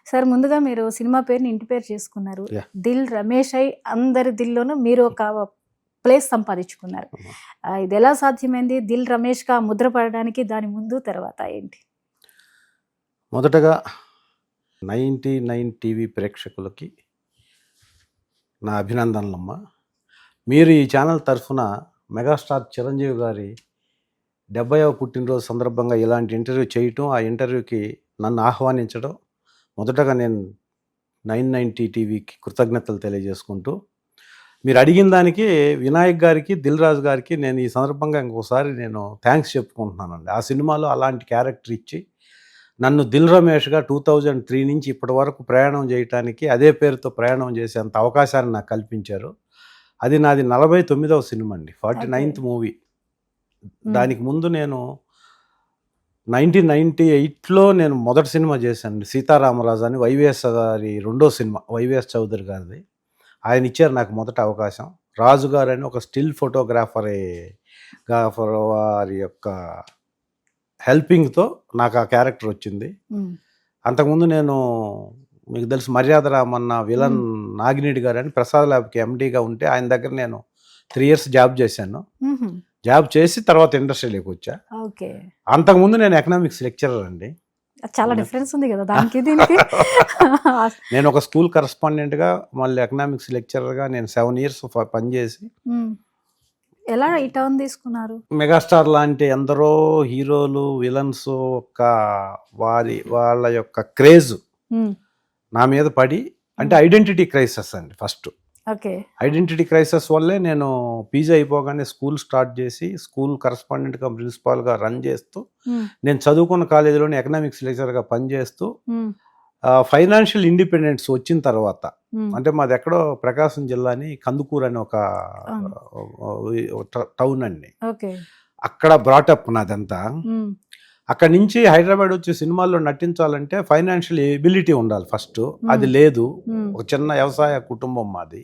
Sir ముందుగా మీరు cinema పేరుని ఇంటి పేరు చేసుకున్నారు. యాహ్! దిల్ రమేష్ అయి అందరి దిల్లోనూ మీరు ఒక ప్లేస్ సంపాదించుకున్నారు. ఇది ఎలా సాధ్యమైంది? దిల్ రమేష్‌గా ముద్ర పడడానికి దాని ముందు తర్వాత ఏంటి? మొదటగా 99 టీవీ ప్రేక్షకులకి నా అభినందనలమ్మ. మీరు ఈ ఛానల్ తరఫున మెగాస్టార్ చిరంజీవి గారి 70వ పుట్టినరోజు సందర్భంగా ఇలాంటి ఇంటర్వ్యూ చేయటం, ఆ ఇంటర్వ్యూకి నన్ను ఆహ్వానించడం, మొదటగా నేను 990 టీవీకి కృతజ్ఞతలు తెలియజేసుకుంటూ, మీరు అడిగిన దానికి వినాయక్ గారికి, దిల్ రాజు గారికి నేను ఈ సందర్భంగా ఇంకోసారి నేను థ్యాంక్స్ చెప్పుకుంటున్నానండి. ఆ సినిమాలో అలాంటి క్యారెక్టర్ ఇచ్చి నన్ను దిల్ రమేష్గా 2003 నుంచి ఇప్పటి వరకు ప్రయాణం చేయటానికి, అదే పేరుతో ప్రయాణం చేసేంత అవకాశాన్ని నాకు కల్పించారు. అది నాది 49వ సినిమా అండి, 49th మూవీ. దానికి ముందు నేను 1998లో నేను మొదటి సినిమా చేశాను, సీతారామరాజు అని, వైవిఎస్ గారి రెండో సినిమా, వైవిఎస్ చౌదరి గారిది. ఆయన ఇచ్చారు నాకు మొదటి అవకాశం. రాజు గారు అని ఒక స్టిల్ ఫోటోగ్రాఫర్ వారి యొక్క హెల్పింగ్తో నాకు ఆ క్యారెక్టర్ వచ్చింది. అంతకుముందు నేను, మీకు తెలుసు, మర్యాద రామన్న విలన్ నాగినేడి గారు అని ప్రసాద్ ల్యాబ్కి ఎండీగా ఉంటే ఆయన దగ్గర నేను 3 years జాబ్ చేశాను. జాబ్ చేసి తర్వాత ఇండస్ట్రీలోకి వచ్చా. అంతకుముందు నేను ఎకనామిక్స్ లెక్చరర్ అండి. చాలా డిఫరెన్స్ ఉంది కదా దానికి దీనికి. నేను ఒక స్కూల్ కరెస్పాండెంట్గా, మళ్ళీ ఎకనామిక్స్ లెక్చరర్గా నేను 7 years పనిచేసి, ఎలా ఈ టర్న్ తీసుకున్నారు? మెగాస్టార్ లాంటి ఎందరో హీరోలు, విలన్స్ ఒక వాళ్ళ యొక్క క్రేజ్ నా మీద పడి, అంటే ఐడెంటిటీ క్రైసిస్ అండి ఫస్ట్. ఐడెంటిటీ క్రైసిస్ వల్లే నేను పీజీ అయిపోగానే స్కూల్ స్టార్ట్ చేసి, స్కూల్ కరెస్పాండెంట్గా, ప్రిన్సిపాల్గా రన్ చేస్తూ, నేను చదువుకున్న కాలేజీలోనే ఎకనామిక్స్ లెక్చరర్గా పనిచేస్తూ, ఫైనాన్షియల్ ఇండిపెండెన్స్ వచ్చిన తర్వాత, అంటే మాది ఎక్కడో ప్రకాశం జిల్లాని కందుకూరు అని ఒక టౌన్ అండి, అక్కడ బ్రాటప్ నాదంతా. అక్కడి నుంచి హైదరాబాద్ వచ్చి సినిమాల్లో నటించాలంటే ఫైనాన్షియల్ ఎబిలిటీ ఉండాలి ఫస్ట్. అది లేదు, ఒక చిన్న వ్యవసాయ కుటుంబం మాది.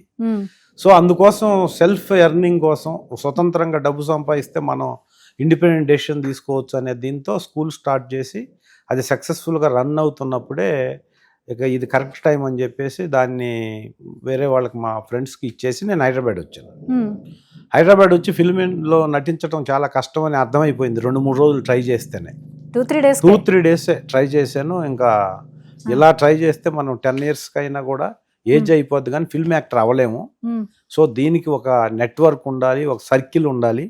సో అందుకోసం సెల్ఫ్ ఎర్నింగ్ కోసం, స్వతంత్రంగా డబ్బు సంపాదిస్తే మనం ఇండిపెండెంట్ డెసిషన్ తీసుకోవచ్చు అనే దీంతో స్కూల్ స్టార్ట్ చేసి, అది సక్సెస్ఫుల్గా రన్ అవుతున్నప్పుడే ఇక ఇది కరెక్ట్ టైం అని చెప్పేసి దాన్ని వేరే వాళ్ళకి, మా ఫ్రెండ్స్కి ఇచ్చేసి నేను హైదరాబాద్ వచ్చాను. హైదరాబాద్ వచ్చి ఫిల్మ్లో నటించడం చాలా కష్టం అని అర్థమైపోయింది 2-3 రోజులు ట్రై చేస్తేనే. 2-3 days ట్రై చేశాను. ఇంకా ఇలా ట్రై చేస్తే మనం 10 years కైనా కూడా ఏజ్ అయిపోద్ది కానీ ఫిల్మ్ యాక్టర్ అవ్వలేము. సో దీనికి ఒక నెట్వర్క్ ఉండాలి, ఒక సర్కిల్ ఉండాలి,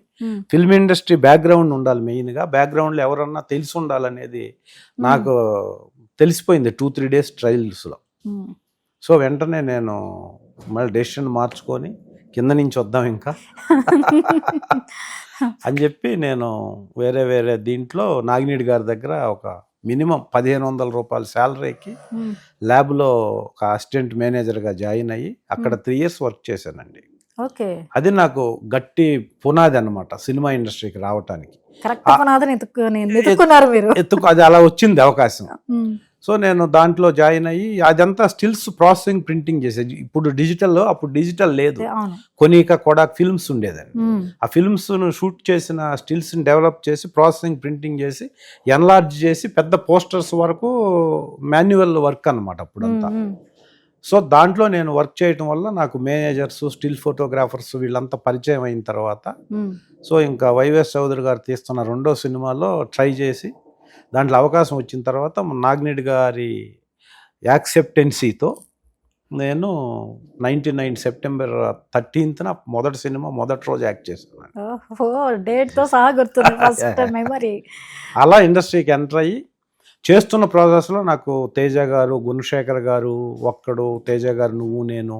ఫిల్మ్ ఇండస్ట్రీ బ్యాక్గ్రౌండ్ ఉండాలి, మెయిన్గా బ్యాక్గ్రౌండ్లో ఎవరన్నా తెలిసి ఉండాలనేది నాకు తెలిసిపోయింది 2-3 days ట్రయల్స్లో. సో వెంటనే నేను మళ్ళీ డెసిషన్ మార్చుకొని కింద నుంచి వద్దాం ఇంకా అని చెప్పి నేను వేరే దీంట్లో నాగినేడి గారి దగ్గర ఒక మినిమం 1500 రూపాయల శాలరీకి ల్యాబ్లో ఒక అసిస్టెంట్ మేనేజర్గా జాయిన్ అయ్యి అక్కడ 3 years వర్క్ చేశానండి. అది నాకు గట్టి పునాది అన్నమాట సినిమా ఇండస్ట్రీకి రావటానికి. అది అలా వచ్చింది అవకాశం. సో నేను దాంట్లో జాయిన్ అయ్యి అదంతా స్టిల్స్ ప్రాసెసింగ్, ప్రింటింగ్ చేసేది. ఇప్పుడు డిజిటల్, అప్పుడు డిజిటల్ లేదు. కొనిక కొడాక్ ఫిల్మ్స్ ఉండేదండి. ఆ ఫిల్మ్స్ షూట్ చేసిన స్టిల్స్ని డెవలప్ చేసి, ప్రాసెసింగ్, ప్రింటింగ్ చేసి, ఎన్లార్జ్ చేసి, పెద్ద పోస్టర్స్ వరకు మాన్యువల్ వర్క్ అన్నమాట అప్పుడంతా. సో దాంట్లో నేను వర్క్ చేయటం వల్ల నాకు మేనేజర్స్, స్టిల్ ఫోటోగ్రాఫర్స్ వీళ్ళంతా పరిచయం అయిన తర్వాత, సో ఇంకా వైవిఎస్ చౌదరి గారు తీస్తున్న రెండో సినిమాలో ట్రై చేసి దాంట్లో అవకాశం వచ్చిన తర్వాత నాగినేడి గారి యాక్సెప్టెన్సీతో నేను 99 September 13th మొదటి సినిమా మొదటి రోజు యాక్ట్ చేశాను. అలా ఇండస్ట్రీకి ఎంటర్ అయ్యి చేస్తున్న ప్రాసెస్లో నాకు తేజ గారు, గుణశేఖర్ గారు, ఒక్కడు, తేజ గారు, నువ్వు నేను,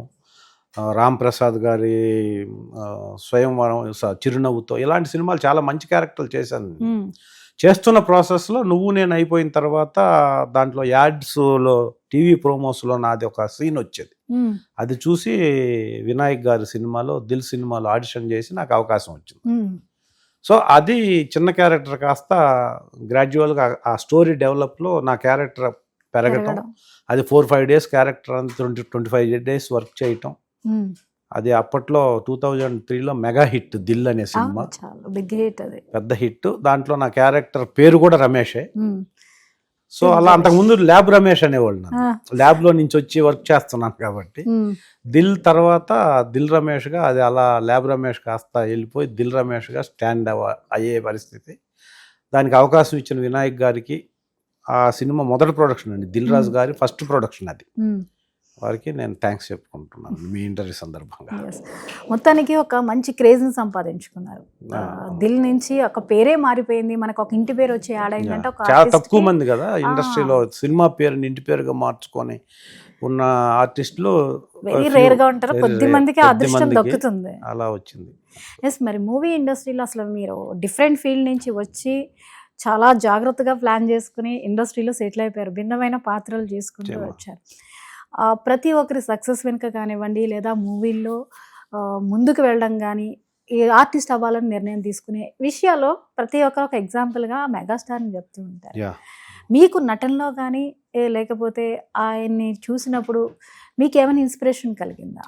రామ్ ప్రసాద్ గారి స్వయంవరం, చిరునవ్వుతో, ఇలాంటి సినిమాలు చాలా మంచి క్యారెక్టర్లు చేశాను. చేస్తున్న ప్రాసెస్లో నువ్వు నేను అయిపోయిన తర్వాత దాంట్లో యాడ్స్లో, టీవీ ప్రోమోస్లో నాది ఒక సీన్ వచ్చేది. అది చూసి వినాయక్ గారి సినిమాలో, దిల్ సినిమాలో ఆడిషన్ చేసి నాకు అవకాశం వచ్చింది. సో అది చిన్న క్యారెక్టర్ కాస్త గ్రాడ్యువల్గా ఆ స్టోరీ డెవలప్లో నా క్యారెక్టర్ పెరగటం, అది 4-5 days క్యారెక్టర్ అంత 25 days వర్క్ చేయటం. అది అప్పట్లో 2003లో మెగా హిట్ దిల్ అనే సినిమా, పెద్ద హిట్. దాంట్లో నా క్యారెక్టర్ పేరు కూడా రమేషే. సో అలా అంతకుముందు ల్యాబ్ రమేష్ అనేవాళ్ళు నన్ను. ల్యాబ్ లో నుంచి వచ్చి వర్క్ చేస్తున్నాను కాబట్టి దిల్ తర్వాత దిల్ రమేష్ గా అది అలా ల్యాబ్ రమేష్ కాస్త వెళ్ళిపోయి దిల్ రమేష్ గా స్టాండ్ అయ్యే పరిస్థితి. దానికి అవకాశం ఇచ్చిన వినాయక్ గారికి, ఆ సినిమా మొదటి ప్రొడక్షన్ అండి, దిల్ రాజు గారి ఫస్ట్ ప్రొడక్షన్ అది, వారికి నేను థ్యాంక్స్ చెప్పుకుంటున్నాను మీ ఇంటర్వ్యూ సందర్భంగా. మొత్తానికి ఒక మంచి క్రేజ్ని సంపాదించుకున్నారు. దిల్ నుంచి ఒక పేరే మారిపోయింది, మనకు ఒక ఇంటి పేరు వచ్చి యాడ్ అయిందంటే చాలా తక్కువ మంది కదా ఇండస్ట్రీలో సినిమా పేరుని ఇంటి పేరుగా మార్చుకొని ఉన్న ఆర్టిస్టులు వెరీ రేర్ గా ఉంటారు, కొద్ది మందికి అదృష్టం దక్కుతుంది, అలా వచ్చింది. ఎస్, మరి మూవీ ఇండస్ట్రీలో అసలు మీరు డిఫరెంట్ ఫీల్డ్ నుంచి వచ్చి చాలా జాగ్రత్తగా ప్లాన్ చేసుకుని ఇండస్ట్రీలో సెటిల్ అయిపోయారు, భిన్నమైన పాత్రలు చేసుకుంటూ వచ్చారు. ప్రతి ఒక్కరి సక్సెస్ వెనుక కానివ్వండి, లేదా మూవీల్లో ముందుకు వెళ్ళడం కానీ, ఈ ఆర్టిస్ట్ అవ్వాలని నిర్ణయం తీసుకునే విషయాల్లో ప్రతి ఒక్కరు ఒక ఎగ్జాంపుల్గా మెగాస్టార్ని చెప్తూ ఉంటారు. మీకు నటనలో కానీ లేకపోతే ఆయన్ని చూసినప్పుడు మీకు ఏమైనా ఇన్స్పిరేషన్ కలిగిందా?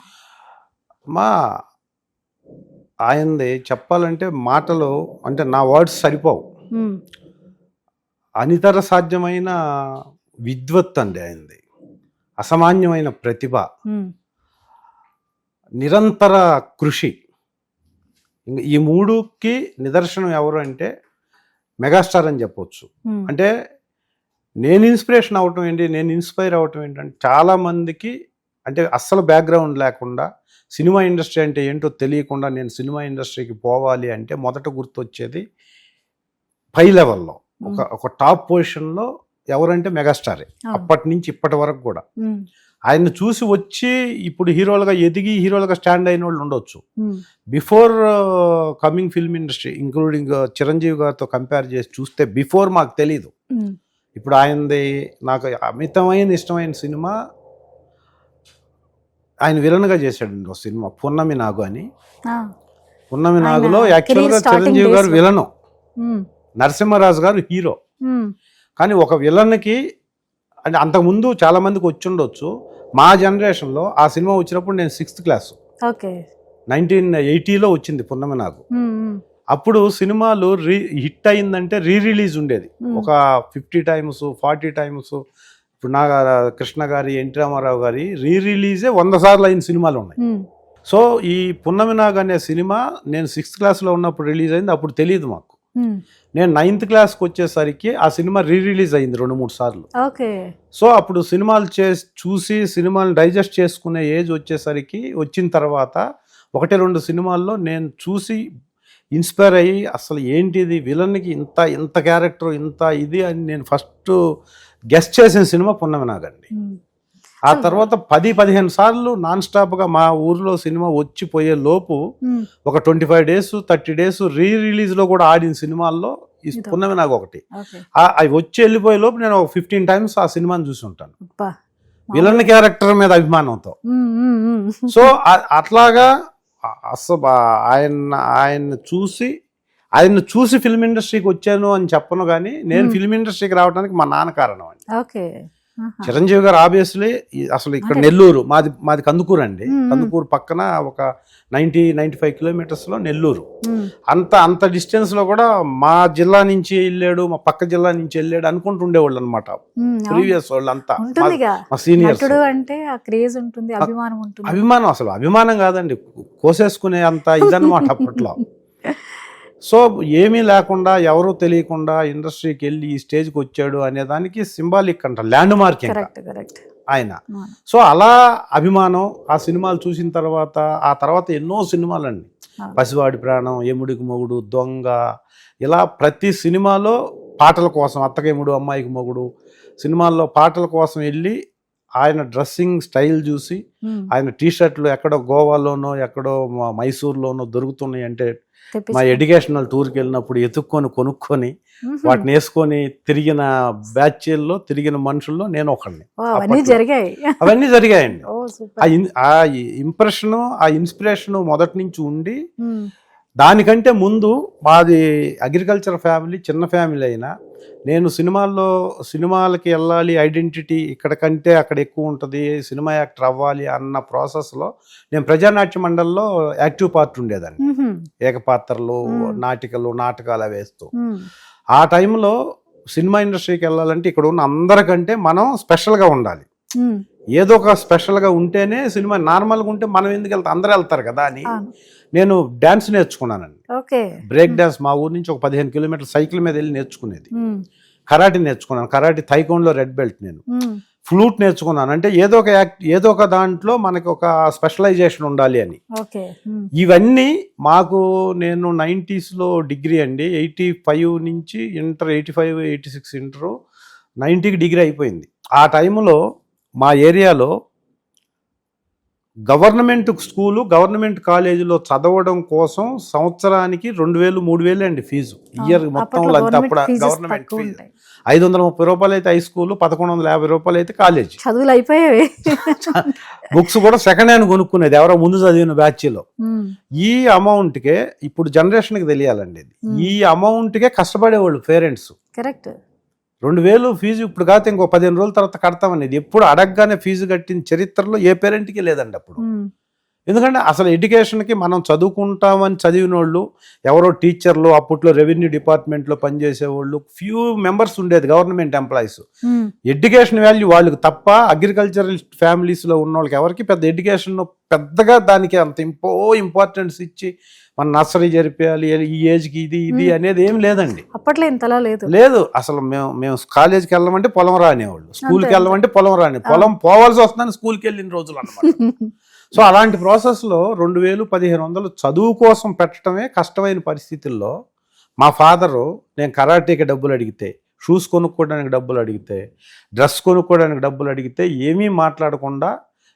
ఆయనది చెప్పాలంటే మాటలు అంటే నా వర్డ్స్ సరిపోవు, అనితర సాధ్యమైన విద్వత్ అండి ఆయనది, అసామాన్యమైన ప్రతిభ, నిరంతర కృషి. ఈ మూడుకి నిదర్శనం ఎవరు అంటే మెగాస్టార్ అని చెప్పొచ్చు. అంటే నేను ఇన్స్పిరేషన్ అవటం ఏంటి, నేను ఇన్స్పైర్ అవటం ఏంటంటే చాలా మందికి అంటే అస్సలు బ్యాక్గ్రౌండ్ లేకుండా సినిమా ఇండస్ట్రీ అంటే ఏంటో తెలియకుండా నేను సినిమా ఇండస్ట్రీకి పోవాలి అంటే మొదట గుర్తొచ్చేది పై లెవెల్లో ఒక టాప్ పొజిషన్లో ఎవరంటే మెగాస్టారే. అప్పటి నుంచి ఇప్పటి వరకు కూడా ఆయన్ని చూసి వచ్చి ఇప్పుడు హీరోలుగా ఎదిగి హీరోలుగా స్టాండ్ అయిన వాళ్ళు ఉండొచ్చు. Before coming film industry including Chiranjeevi గారితో కంపేర్ చేసి చూస్తే బిఫోర్ మాకు తెలీదు. ఇప్పుడు ఆయనది నాకు అమితమైన ఇష్టమైన సినిమా ఆయన విలన్గా చేశాడండి ఒక సినిమా, పున్నమి నాగు అని. పున్నమి నాగులో యాక్చువల్గా చిరంజీవి గారు విలను, నరసింహరాజు గారు హీరో. కానీ ఒక విలన్కి అంటే అంతకుముందు చాలా మందికి వచ్చి ఉండొచ్చు, మా జనరేషన్లో ఆ సినిమా వచ్చినప్పుడు నేను 6th క్లాస్, 1980లో వచ్చింది పున్నమి నాగు. అప్పుడు సినిమాలు హిట్ అయిందంటే రిలీజ్ ఉండేది ఒక 50 times 40 times. ఇప్పుడు నా కృష్ణ గారి, ఎన్టీ రామారావు గారి రిలీజే 100 సార్లు అయిన సినిమాలు ఉన్నాయి. సో ఈ పున్నమి నాగ్ అనే సినిమా నేను 6th క్లాస్లో ఉన్నప్పుడు రిలీజ్ అయింది, అప్పుడు తెలియదు మాకు. నేను 9th క్లాస్కి వచ్చేసరికి ఆ సినిమా రిలీజ్ అయింది 2-3 సార్లు. సో అప్పుడు సినిమాలు చూసి సినిమాలు డైజెస్ట్ చేసుకునే ఏజ్ వచ్చేసరికి వచ్చిన తర్వాత 1-2 సినిమాల్లో నేను చూసి ఇన్స్పైర్ అయ్యి అసలు ఏంటిది విలన్కి ఇంత క్యారెక్టర్ ఇంత ఇది అని నేను ఫస్ట్ గెస్ట్ చేసిన సినిమా పున్నమి నాగ్ అండి. ఆ తర్వాత 10-15 సార్లు నాన్ స్టాప్గా మా ఊర్లో సినిమా వచ్చిపోయే లోపు ఒక 25 days 30 days రిలీజ్లో కూడా ఆడిన సినిమాల్లో ఈ పున్నమి నాగ్ ఒకటి. అవి వచ్చి వెళ్ళిపోయే లోపు నేను ఒక 15 times ఆ సినిమాని చూసి ఉంటాను విలన్ క్యారెక్టర్ మీద అభిమానంతో. సో అట్లాగా అసలు ఆయన్ని చూసి ఫిల్మ్ ఇండస్ట్రీకి వచ్చాను అని చెప్పను, కానీ నేను ఫిల్మ్ ఇండస్ట్రీకి రావడానికి మా నాన్న కారణం అండి. చిరంజీవి గారు ఆబ్వియస్లీ అసలు ఇక్కడ నెల్లూరు, మాది కందుకూరు అండి. కందుకూరు పక్కన ఒక 90-95 kilometers నెల్లూరు. అంత డిస్టెన్స్ లో కూడా మా జిల్లా నుంచి వెళ్ళాడు, మా పక్క జిల్లా నుంచి వెళ్ళాడు అనుకుంటుండేవాళ్ళు అనమాట ప్రీవియస్ వాళ్ళు అంతా, మా సీనియర్స్. అభిమానం అసలు అభిమానం కాదండి, కోసేసుకునే అంత ఇదన్నమాట అప్పట్లో. సో ఏమీ లేకుండా ఎవరూ తెలియకుండా ఇండస్ట్రీకి వెళ్ళి ఈ స్టేజ్కి వచ్చాడు అనే దానికి సింబాలిక్ అంట, ల్యాండ్ మార్కింగ్ ఆయన. సో అలా అభిమానం ఆ సినిమాలు చూసిన తర్వాత, ఆ తర్వాత ఎన్నో సినిమాలు అండి, పసివాడి ప్రాణం, ఎముడికి మొగుడు, దొంగ, ఇలా ప్రతి సినిమాలో పాటల కోసం, అత్తకేముడు అమ్మాయికి మొగుడు సినిమాల్లో పాటల కోసం వెళ్ళి ఆయన డ్రెస్సింగ్ స్టైల్ చూసి ఆయన టీషర్ట్లు ఎక్కడో గోవాలోనో ఎక్కడో మైసూర్లోనో దొరుకుతున్నాయి అంటే మా ఎడ్యుకేషనల్ టూర్కి వెళ్ళినప్పుడు కొనుక్కొని వాటిని వేసుకొని తిరిగిన బ్యాచ్ల్లో తిరిగిన మనుషుల్లో నేను ఒకడిని. అవన్నీ జరిగాయండి. ఆ ఇంప్రెషను ఆ ఇన్స్పిరేషను మొదటి నుంచి ఉండి, దానికంటే ముందు మాది అగ్రికల్చర్ ఫ్యామిలీ, చిన్న ఫ్యామిలీ అయినా నేను సినిమాలకి వెళ్ళాలి, ఐడెంటిటీ ఇక్కడ కంటే అక్కడ ఎక్కువ ఉంటుంది, సినిమా యాక్టర్ అవ్వాలి అన్న ప్రాసెస్లో నేను ప్రజానాట్య మండలిలో యాక్టివ్ పార్ట్ ఉండేదాన్ని, ఏకపాత్రలు, నాటకాలు వేస్తూ. ఆ టైంలో సినిమా ఇండస్ట్రీకి వెళ్ళాలంటే ఇక్కడ ఉన్న అందరికంటే మనం స్పెషల్గా ఉండాలి. ఏదో ఒక స్పెషల్గా ఉంటేనే సినిమా, నార్మల్గా ఉంటే మనం ఎందుకు వెళ్తాం, అందరూ వెళ్తారు కదా అని నేను డ్యాన్స్ నేర్చుకున్నానండి. బ్రేక్ డ్యాన్స్ మా ఊరు నుంచి ఒక 15 కిలోమీటర్ల సైకిల్ మీద వెళ్ళి నేర్చుకునేది. కరాటే నేర్చుకున్నాను, కరాటే తైకోండ్లో రెడ్ బెల్ట్ నేను. ఫ్లూట్ నేర్చుకున్నాను. అంటే ఏదో ఒక దాంట్లో మనకి ఒక స్పెషలైజేషన్ ఉండాలి అని. ఇవన్నీ మాకు నేను 90sలో డిగ్రీ అండి, 85 నుంచి ఇంటర్, 85, 86 ఇంటరు, 90కి డిగ్రీ అయిపోయింది. ఆ టైంలో మా ఏరియాలో గవర్నమెంట్ స్కూలు, గవర్నమెంట్ కాలేజీలో చదవడం కోసం సంవత్సరానికి 2000, 3000 అండి ఫీజు. ఇయర్ మొత్తంలో అంతే. అప్పుడు గవర్నమెంట్ ఫీజు 530 రూపాయలు అయితే హై స్కూల్, 1150 రూపాయలు అయితే కాలేజీ. చదువులు అయిపోయాయి. బుక్స్ కూడా సెకండ్ హ్యాండ్ కొనుక్కునేది ఎవరో ముందు చదివిన బ్యాచ్లో. ఈ అమౌంట్కే ఇప్పుడు జనరేషన్కి తెలియాలండి, ఈ అమౌంట్కే కష్టపడేవాళ్ళు పేరెంట్స్. కరెక్ట్. 2000 ఫీజు ఇప్పుడు కాకపోతే ఇంకో 15 రోజుల తర్వాత కడతామనేది ఎప్పుడు అడగగానే ఫీజు కట్టిన చరిత్రలో ఏ పేరెంట్కి లేదండి అప్పుడు. ఎందుకంటే అసలు ఎడ్యుకేషన్కి మనం చదువుకుంటామని చదివిన వాళ్ళు ఎవరో టీచర్లు, అప్పట్లో రెవెన్యూ డిపార్ట్మెంట్లో పనిచేసేవాళ్ళు ఫ్యూ మెంబర్స్ ఉండేది, గవర్నమెంట్ ఎంప్లాయీస్. ఎడ్యుకేషన్ వాల్యూ వాళ్ళకి తప్ప అగ్రికల్చరల్ ఫ్యామిలీస్లో ఉన్న వాళ్ళకి ఎవరికి పెద్ద ఎడ్యుకేషన్ పెద్దగా దానికి అంత ఇంపార్టెన్స్ ఇచ్చి మన నర్సరీ జరిపేయాలి ఈ ఏజ్కి ఇది అనేది ఏం లేదండి. అప్పట్లో ఇంతలా లేదు అసలు. మేము కాలేజీకి వెళ్ళమంటే పొలం రానేవాళ్ళు, స్కూల్కి వెళ్ళమంటే పొలం రాని, పొలం పోవాల్సి వస్తుందని స్కూల్కి వెళ్ళిన రోజులు అన్నమాట. సో అలాంటి ప్రాసెస్లో 2000-1500 చదువు కోసం పెట్టడమే కష్టమైన పరిస్థితుల్లో మా ఫాదరు, నేను కరాటేకి డబ్బులు అడిగితే, షూస్ కొనుక్కోవడానికి డబ్బులు అడిగితే, డ్రెస్ కొనుక్కోవడానికి డబ్బులు అడిగితే ఏమీ మాట్లాడకుండా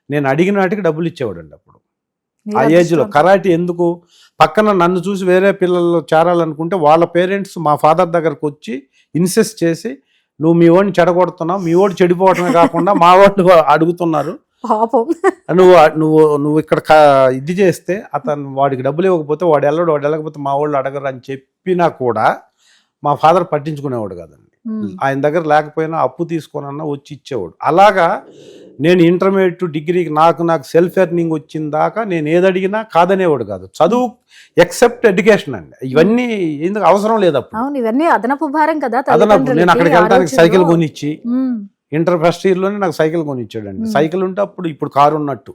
నేను అడిగిన వాటికి డబ్బులు ఇచ్చేవాడండి అప్పుడు. ఆ ఏజ్లో కరాటే ఎందుకు, పక్కన నన్ను చూసి వేరే పిల్లలు చేరాలనుకుంటే వాళ్ళ పేరెంట్స్ మా ఫాదర్ దగ్గరకు వచ్చి ఇన్సిస్ట్ చేసి, నువ్వు మీ వాడిని చెడగొడుతున్నావు, మీ వాడు చెడిపోవడమే కాకుండా మా వాళ్ళు అడుగుతున్నారు, నువ్వు ఇక్కడ ఇది చేస్తే అతను వాడికి డబ్బులు ఇవ్వకపోతే వాడు వెళ్ళకపోతే మా వాళ్ళు అడగరు అని చెప్పినా కూడా మా ఫాదర్ పట్టించుకునేవాడు కదండి. ఆయన దగ్గర లేకపోయినా అప్పు తీసుకున్నా వచ్చి ఇచ్చేవాడు. అలాగా నేను ఇంటర్మీడియట్ డిగ్రీకి నాకు సెల్ఫ్ ఎర్నింగ్ వచ్చిన దాకా నేను ఏది అడిగినా కాదనేవాడు కాదు. చదువు ఎక్సెప్ట్ ఎడ్యుకేషన్ అండి, ఇవన్నీ ఎందుకు అవసరం లేదు అప్పుడు. ఇవన్నీ అదనపు భారం కదా. అదనపు నేను అక్కడికి వెళ్ళడానికి సైకిల్ కొనిచ్చి, ఇంటర్ ఫస్ట్ ఇయర్లోనే నాకు సైకిల్ కొనిచ్చాడండి. సైకిల్ ఉంటే అప్పుడు ఇప్పుడు కారు ఉన్నట్టు.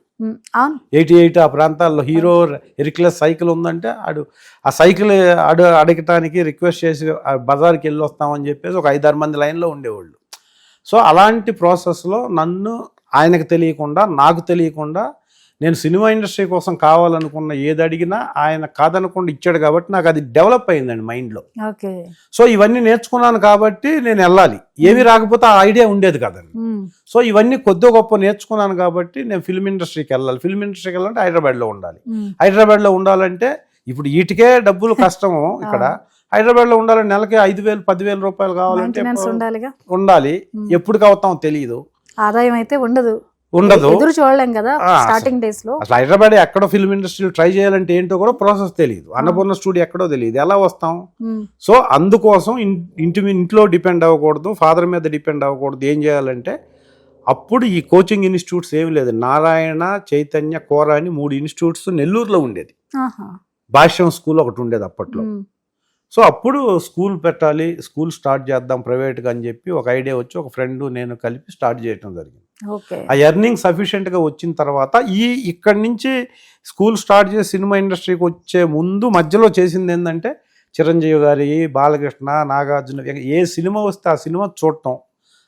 88 ఆ ప్రాంతాల్లో హీరో ఎరిక్లెస్ సైకిల్ ఉందంటే ఆ సైకిల్ అడగటానికి రిక్వెస్ట్ చేసి బజార్కి వెళ్ళి వస్తామని చెప్పేసి ఒక 5-6 మంది లైన్లో ఉండేవాళ్ళు. సో అలాంటి ప్రాసెస్లో నన్ను ఆయనకు తెలియకుండా, నాకు తెలియకుండా నేను సినిమా ఇండస్ట్రీ కోసం కావాలనుకున్న ఏది అడిగినా ఆయన కాదనకుండా ఇచ్చాడు. కాబట్టి నాకు అది డెవలప్ అయిందండి మైండ్లో. సో ఇవన్నీ నేర్చుకున్నాను కాబట్టి నేను వెళ్ళాలి, ఏమి రాకపోతే ఆ ఐడియా ఉండేది కదండి. సో ఇవన్నీ కొద్ది గొప్ప నేర్చుకున్నాను కాబట్టి నేను ఫిల్మ్ ఇండస్ట్రీకి వెళ్ళాలి. ఫిల్మ్ ఇండస్ట్రీకి వెళ్ళాలంటే హైదరాబాద్లో ఉండాలి. హైదరాబాద్లో ఉండాలంటే ఇప్పుడు వీటికే డబ్బులు కష్టము. ఇక్కడ హైదరాబాద్లో ఉండాలంటే నెలకి 5,000-10,000 రూపాయలు కావాలంటే ఉండాలి. ఎప్పటికి అవుతాం తెలియదు, ఆదాయం అయితే ఉండదు, ఎదురు చూడలేం కదా స్టార్టింగ్ డేస్ లో. అసలు హైదరాబాద్ ఎక్కడో ఫిల్మ్ ఇండస్ట్రీ ట్రై చేయాలంటే ఏంటో కూడా ప్రాసెస్ తెలియదు, అన్నపూర్ణ స్టూడియో ఎక్కడో తెలియదు, ఎలా వస్తాం? సో అందుకోసం ఇంట్లో డిపెండ్ అవ్వకూడదు, ఫాదర్ మీద డిపెండ్ అవ్వకూడదు. ఏం చేయాలంటే అప్పుడు ఈ కోచింగ్ ఇన్స్టిట్యూట్స్ ఏమి లేదు, నారాయణ, చైతన్య, కోర అని 3 ఇన్స్టిట్యూట్స్ నెల్లూరులో ఉండేది. భాష్యం స్కూల్ ఒకటి ఉండేది అప్పట్లో. సో అప్పుడు స్కూల్ పెట్టాలి, స్కూల్ స్టార్ట్ చేద్దాం ప్రైవేట్గా అని చెప్పి ఒక ఐడియా వచ్చి ఒక ఫ్రెండ్ నేను కలిపి స్టార్ట్ చేయడం జరిగింది. ఆ ఎర్నింగ్ సఫిషియెంట్గా వచ్చిన తర్వాత ఇక్కడి నుంచి స్కూల్ స్టార్ట్ చేసి సినిమా ఇండస్ట్రీకి వచ్చే ముందు మధ్యలో చేసింది ఏంటంటే చిరంజీవి గారి, బాలకృష్ణ, నాగార్జున ఏ సినిమా వస్తే ఆ సినిమా చూడటం,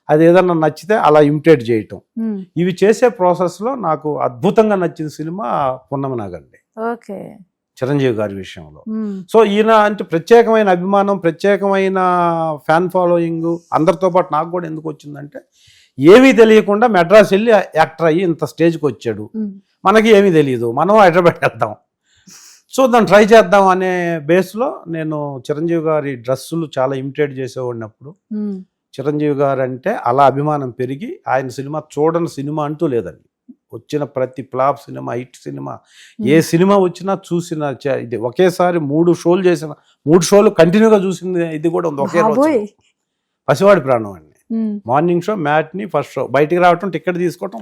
అది ఏదన్నా నచ్చితే అలా ఇమిటేట్ చేయటం, ఇవి చేసే ప్రాసెస్లో నాకు అద్భుతంగా నచ్చిన సినిమా పున్నమనాగండి, చిరంజీవి గారి విషయంలో. సో ఈయన అంటే ప్రత్యేకమైన అభిమానం, ప్రత్యేకమైన ఫ్యాన్ ఫాలోయింగ్ అందరితో పాటు నాకు కూడా ఎందుకు వచ్చిందంటే ఏమీ తెలియకుండా మెడ్రాస్ వెళ్ళి యాక్టర్ అయ్యి ఇంత స్టేజ్కి వచ్చాడు, మనకి ఏమీ తెలియదు, మనం హైదరాబాద్ వెళ్దాం, సో దాన్ని ట్రై చేద్దాం అనే బేస్లో నేను చిరంజీవి గారి డ్రెస్సులు చాలా ఇమిటేట్ చేసేవాడినప్పుడు చిరంజీవి గారు అంటే అలా అభిమానం పెరిగి ఆయన సినిమా చూడని సినిమా అంటూ లేదండి. వచ్చిన ప్రతి ఫ్లాప్ సినిమా, హిట్ సినిమా, ఏ సినిమా వచ్చినా చూసిన, ఇది ఒకేసారి 3 షోలు చేసిన, 3 షోలు కంటిన్యూగా చూసింది ఇది కూడా ఉంది ఒకే రోజు. పసివాడి ప్రాణం అండి, morning show, matinee, first show, బయటికి రావటం, టికెట్ తీసుకోవటం,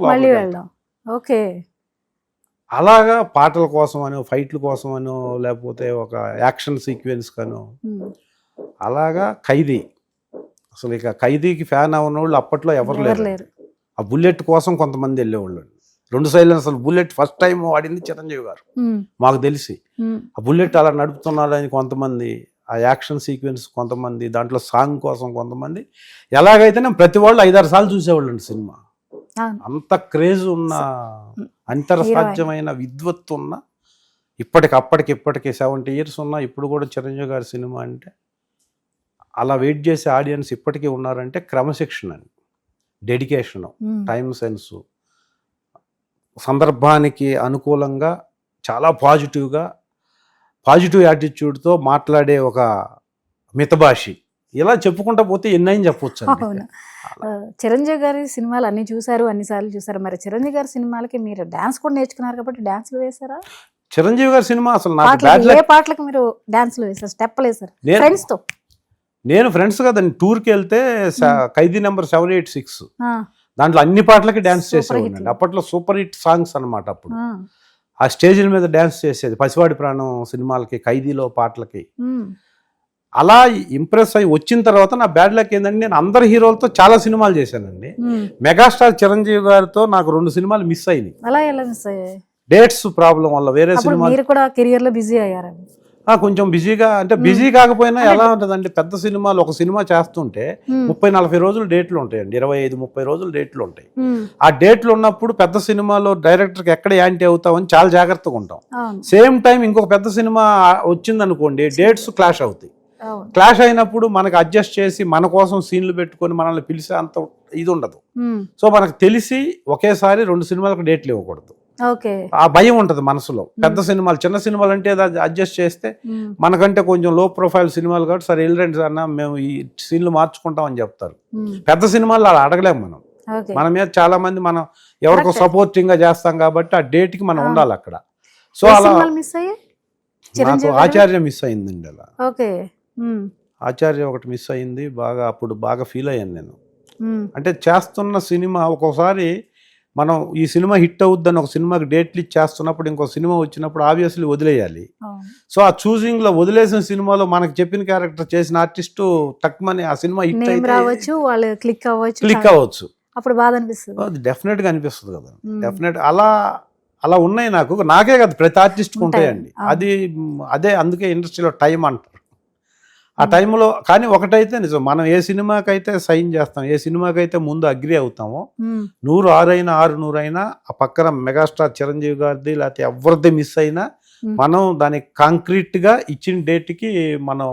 అలాగా పాటల కోసమనో, ఫైట్ల కోసమనో, లేకపోతే ఒక యాక్షన్ సీక్వెన్స్ కనో, అలాగా ఖైదీ అసలు ఇక ఖైదీకి ఫ్యాన్ అవన వాళ్ళు అప్పట్లో ఎవరు లేరు. ఆ బుల్లెట్ కోసం కొంతమంది వెళ్ళేవాళ్ళు. 2 సైలెన్సర్లు బుల్లెట్ ఫస్ట్ టైం వాడింది చిరంజీవి గారు మాకు తెలిసి. ఆ బుల్లెట్ అలా నడుపుతున్నారని కొంతమంది, ఆ యాక్షన్ సీక్వెన్స్ కొంతమంది, దాంట్లో సాంగ్ కోసం కొంతమంది, ఎలాగైతేనే ప్రతి వాళ్ళు 5-6 సార్లు చూసేవాళ్ళండి సినిమా. అంత క్రేజ్ ఉన్న, అంతర్సాధ్యమైన విద్వత్తు ఉన్న, ఇప్పటికి 70 years ఉన్నా ఇప్పుడు కూడా చిరంజీవి గారి సినిమా అంటే అలా వెయిట్ చేసే ఆడియన్స్ ఇప్పటికీ ఉన్నారంటే క్రమశిక్షణ, డెడికేషను, టైం సెన్సు, సందర్భానికి అనుకూలంగా చాలా పాజిటివ్ యాటిట్యూడ్తో మాట్లాడే ఒక మితభాషి. ఇలా చెప్పుకుంటా పోతే ఎన్నైనా చెప్పొచ్చు. చిరంజీవి గారి సినిమాలు అన్ని చూసారు, అన్నిసార్లు చూసారు. మరి చిరంజీవి గారి సినిమాలకి మీరు డాన్స్ కూడా నేర్చుకున్నారు కాబట్టి డాన్స్లు వేసారా? చిరంజీవి గారి సినిమా అసలు ఏ పాటలకు మీరు డాన్స్లు వేసారు, స్టెప్లు వేసారు ఫ్రెండ్స్ తో? నేను ఫ్రెండ్స్ కదండి, టూర్కి వెళ్తే ఖైదీ నెంబర్ 786 దాంట్లో అన్ని పాటలకి డాన్స్ చేసేవాడిని. అప్పట్లో సూపర్ హిట్ సాంగ్స్ అనమాట. అప్పుడు ఆ స్టేజ్ల మీద డాన్స్ చేసేది. పసివాడి ప్రాణం సినిమాలకి, ఖైదీలో పాటలకి. అలా ఇంప్రెస్ అయ్యి వచ్చిన తర్వాత నా బ్యాడ్ లక్ ఏంటంటే నేను అందరు హీరోలతో చాలా సినిమాలు చేశానండి. మెగాస్టార్ చిరంజీవి గారితో నాకు 2 సినిమాలు మిస్ అయినాయి. అలా ఎలా మిస్ అయ్యాయి? డేట్స్ ప్రాబ్లం వల్ల. వేరే సినిమా మీరు కూడా కెరియర్ లో బిజీ అయ్యారు. కొంచెం బిజీగా, అంటే బిజీ కాకపోయినా ఎలా ఉంటుందండి, పెద్ద సినిమాలు ఒక సినిమా చేస్తుంటే 30-40 రోజులు డేట్లు ఉంటాయండి, 25-30 రోజులు డేట్లు ఉంటాయి. ఆ డేట్లు ఉన్నప్పుడు పెద్ద సినిమాలో డైరెక్టర్కి ఎక్కడ యాంటీ అవుతామని చాలా జాగ్రత్తగా ఉంటాం. సేమ్ టైం ఇంకొక పెద్ద సినిమా వచ్చిందనుకోండి, డేట్స్ క్లాష్ అవుతాయి. క్లాష్ అయినప్పుడు మనకి అడ్జస్ట్ చేసి మన కోసం సీన్లు పెట్టుకొని మనల్ని పిలిచే అంత ఇది ఉండదు. సో మనకు తెలిసి ఒకేసారి 2 సినిమాలకు డేట్లు ఇవ్వకూడదు. ఆ భయం ఉంటది మనసులో. పెద్ద సినిమాలు, చిన్న సినిమాలు అంటే అడ్జస్ట్ చేస్తే, మనకంటే కొంచెం లో ప్రొఫైల్ సినిమాలు కాబట్టి సరే వెళ్ళండి అన్న మేము ఈ సీన్లు మార్చుకుంటాం అని చెప్తారు. పెద్ద సినిమాలు అలా అడగలేము మనం. మన మీద చాలా మంది మనం ఎవరికో సపోర్టింగ్ గా చేస్తాం కాబట్టి ఆ డేట్ కి మనం ఉండాలి అక్కడ. సో అలా నాకు ఆచార్య మిస్ అయిందండి. అలా ఆచార్య ఒకటి మిస్ అయింది బాగా. అప్పుడు బాగా ఫీల్ అయ్యాను నేను. అంటే చేస్తున్న సినిమా ఒక్కోసారి మనం ఈ సినిమా హిట్ అవుద్దని ఒక సినిమాకి డేట్లు ఇచ్చేస్తున్నప్పుడు ఇంకో సినిమా వచ్చినప్పుడు ఆబ్వియస్లీ వదిలేయాలి. సో ఆ చూసింగ్ లో వదిలేసిన సినిమాలో మనకు చెప్పిన క్యారెక్టర్ చేసిన ఆర్టిస్టు తక్కువని ఆ సినిమా హిట్ అయితే క్లిక్ అవ్వచ్చు. అప్పుడు బాధ అనిపిస్తుంది. అది డెఫినెట్ గా అనిపిస్తుంది కదా. డెఫినెట్ అలా ఉన్నాయి. నాకే కదా, ప్రతి ఆర్టిస్ట్ ఉంటాయండి. అదే అందుకే ఇండస్ట్రీలో టైం అంటారు. ఆ టైంలో కానీ ఒకటైతే నిజం, మనం ఏ సినిమాకైతే సైన్ చేస్తాం, ఏ సినిమాకైతే ముందు అగ్రి అవుతామో, 100 6 అయినా 6 100 అయినా ఆ పక్కన మెగాస్టార్ చిరంజీవి గారిది లేకపోతే ఎవరిది మిస్ అయినా మనం దానికి కాంక్రీట్ గా ఇచ్చిన డేట్ కి మనం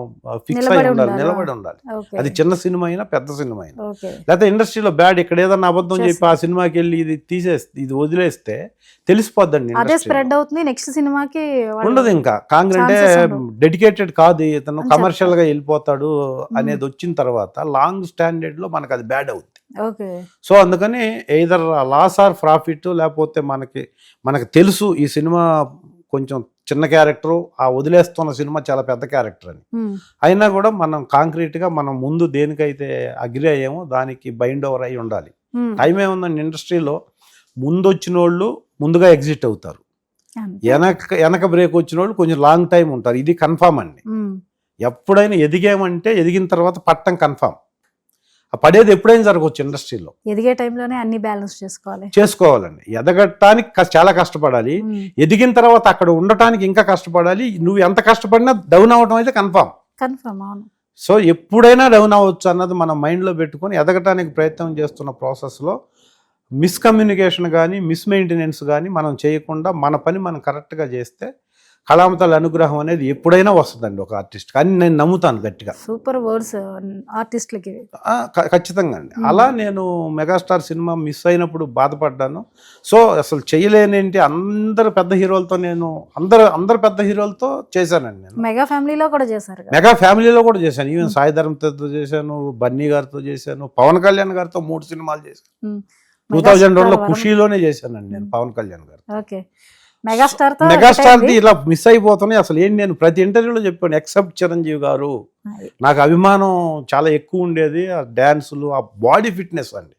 ఫిక్స్ అయి ఉండాలి, నిలబడి ఉండాలి. అది చిన్న సినిమా అయినా పెద్ద సినిమా అయినా. లేకపోతే ఇండస్ట్రీలో బ్యాడ్ ఇక్కడ ఏదన్నా అబద్ధం చెప్పి ఆ సినిమాకి వెళ్ళి ఇది తీసేస్తే, ఇది వదిలేస్తే తెలిసిపోద్దండి. నెక్స్ట్ సినిమాకి ఉండదు. ఇంకా అంటే డెడికేటెడ్ కాదు ఇతను, కమర్షియల్ గా వెళ్ళిపోతాడు అనేది వచ్చిన తర్వాత లాంగ్ స్టాండర్డ్ లో మనకు అది బ్యాడ్ అవుతుంది. సో అందుకని ఎయిదర్ లాస్ ఆర్ ప్రాఫిట్, లేకపోతే మనకి తెలుసు ఈ సినిమా కొంచెం చిన్న క్యారెక్టర్, ఆ వదిలేస్తున్న సినిమా చాలా పెద్ద క్యారెక్టర్ అని అయినా కూడా మనం కాంక్రీట్ గా మనం ముందు దేనికైతే అగ్రి అయ్యామో దానికి బైండ్ ఓవర్ అయి ఉండాలి. టైం ఏముందండి ఇండస్ట్రీలో, ముందు వచ్చిన వాళ్ళు ముందుగా ఎగ్జిట్ అవుతారు, వెనక బ్రేక్ వచ్చిన వాళ్ళు కొంచెం లాంగ్ టైం ఉంటారు. ఇది కన్ఫామ్ అండి. ఎప్పుడైనా ఎదిగామంటే ఎదిగిన తర్వాత పట్టం కన్ఫామ్. పడేది ఎప్పుడైనా జరగవచ్చు ఇండస్ట్రీలో. ఎదిగే టైంలోనే అన్ని బ్యాలెన్స్ చేసుకోవాలండి. ఎదగటానికి చాలా కష్టపడాలి, ఎదిగిన తర్వాత అక్కడ ఉండటానికి ఇంకా కష్టపడాలి. నువ్వు ఎంత కష్టపడినా డౌన్ అవడం అయితే కన్ఫామ్. సో ఎప్పుడైనా డౌన్ అవ్వచ్చు అన్నది మనం మైండ్లో పెట్టుకొని ఎదగటానికి ప్రయత్నం చేస్తున్న ప్రాసెస్లో మిస్కమ్యూనికేషన్ కానీ మిస్మెయింటెనెన్స్ కానీ మనం చేయకుండా మన పని మనం కరెక్ట్గా చేస్తే కళామతల అనుగ్రహం అనేది ఎప్పుడైనా వస్తుందండి ఒక ఆర్టిస్ట్. కానీ నేను నమ్ముతాను గట్టిగా. సూపర్ వర్డ్స్ ఆర్టిస్ట్లకి. ఖచ్చితంగా అండి. అలా నేను మెగాస్టార్ సినిమా మిస్ అయినప్పుడు బాధపడ్డాను. సో అసలు చేయలేనేంటి, అందరు పెద్ద హీరోలతో నేను అందరు పెద్ద హీరోలతో చేశానండి. నేను మెగా ఫ్యామిలీలో కూడా చేశాను. ఈవెన్ సాయి ధరమ్తో చేశాను, బన్నీ గారితో చేశాను, పవన్ కళ్యాణ్ గారితో 3 సినిమాలు చేశాను. 2002లో ఖుషీలోనే చేశానండి నేను పవన్ కళ్యాణ్ గారు. మెగాస్టార్ ఇలా మిస్ అయిపోతున్నాయి. అసలు ఏంటి, నేను ప్రతి ఇంటర్వ్యూలో చెప్పాను, ఎక్సెప్ట్ చిరంజీవి గారు నాకు అభిమానం చాలా ఎక్కువ ఉండేది ఆ డాన్సులు, ఆ బాడీ ఫిట్నెస్ అండి.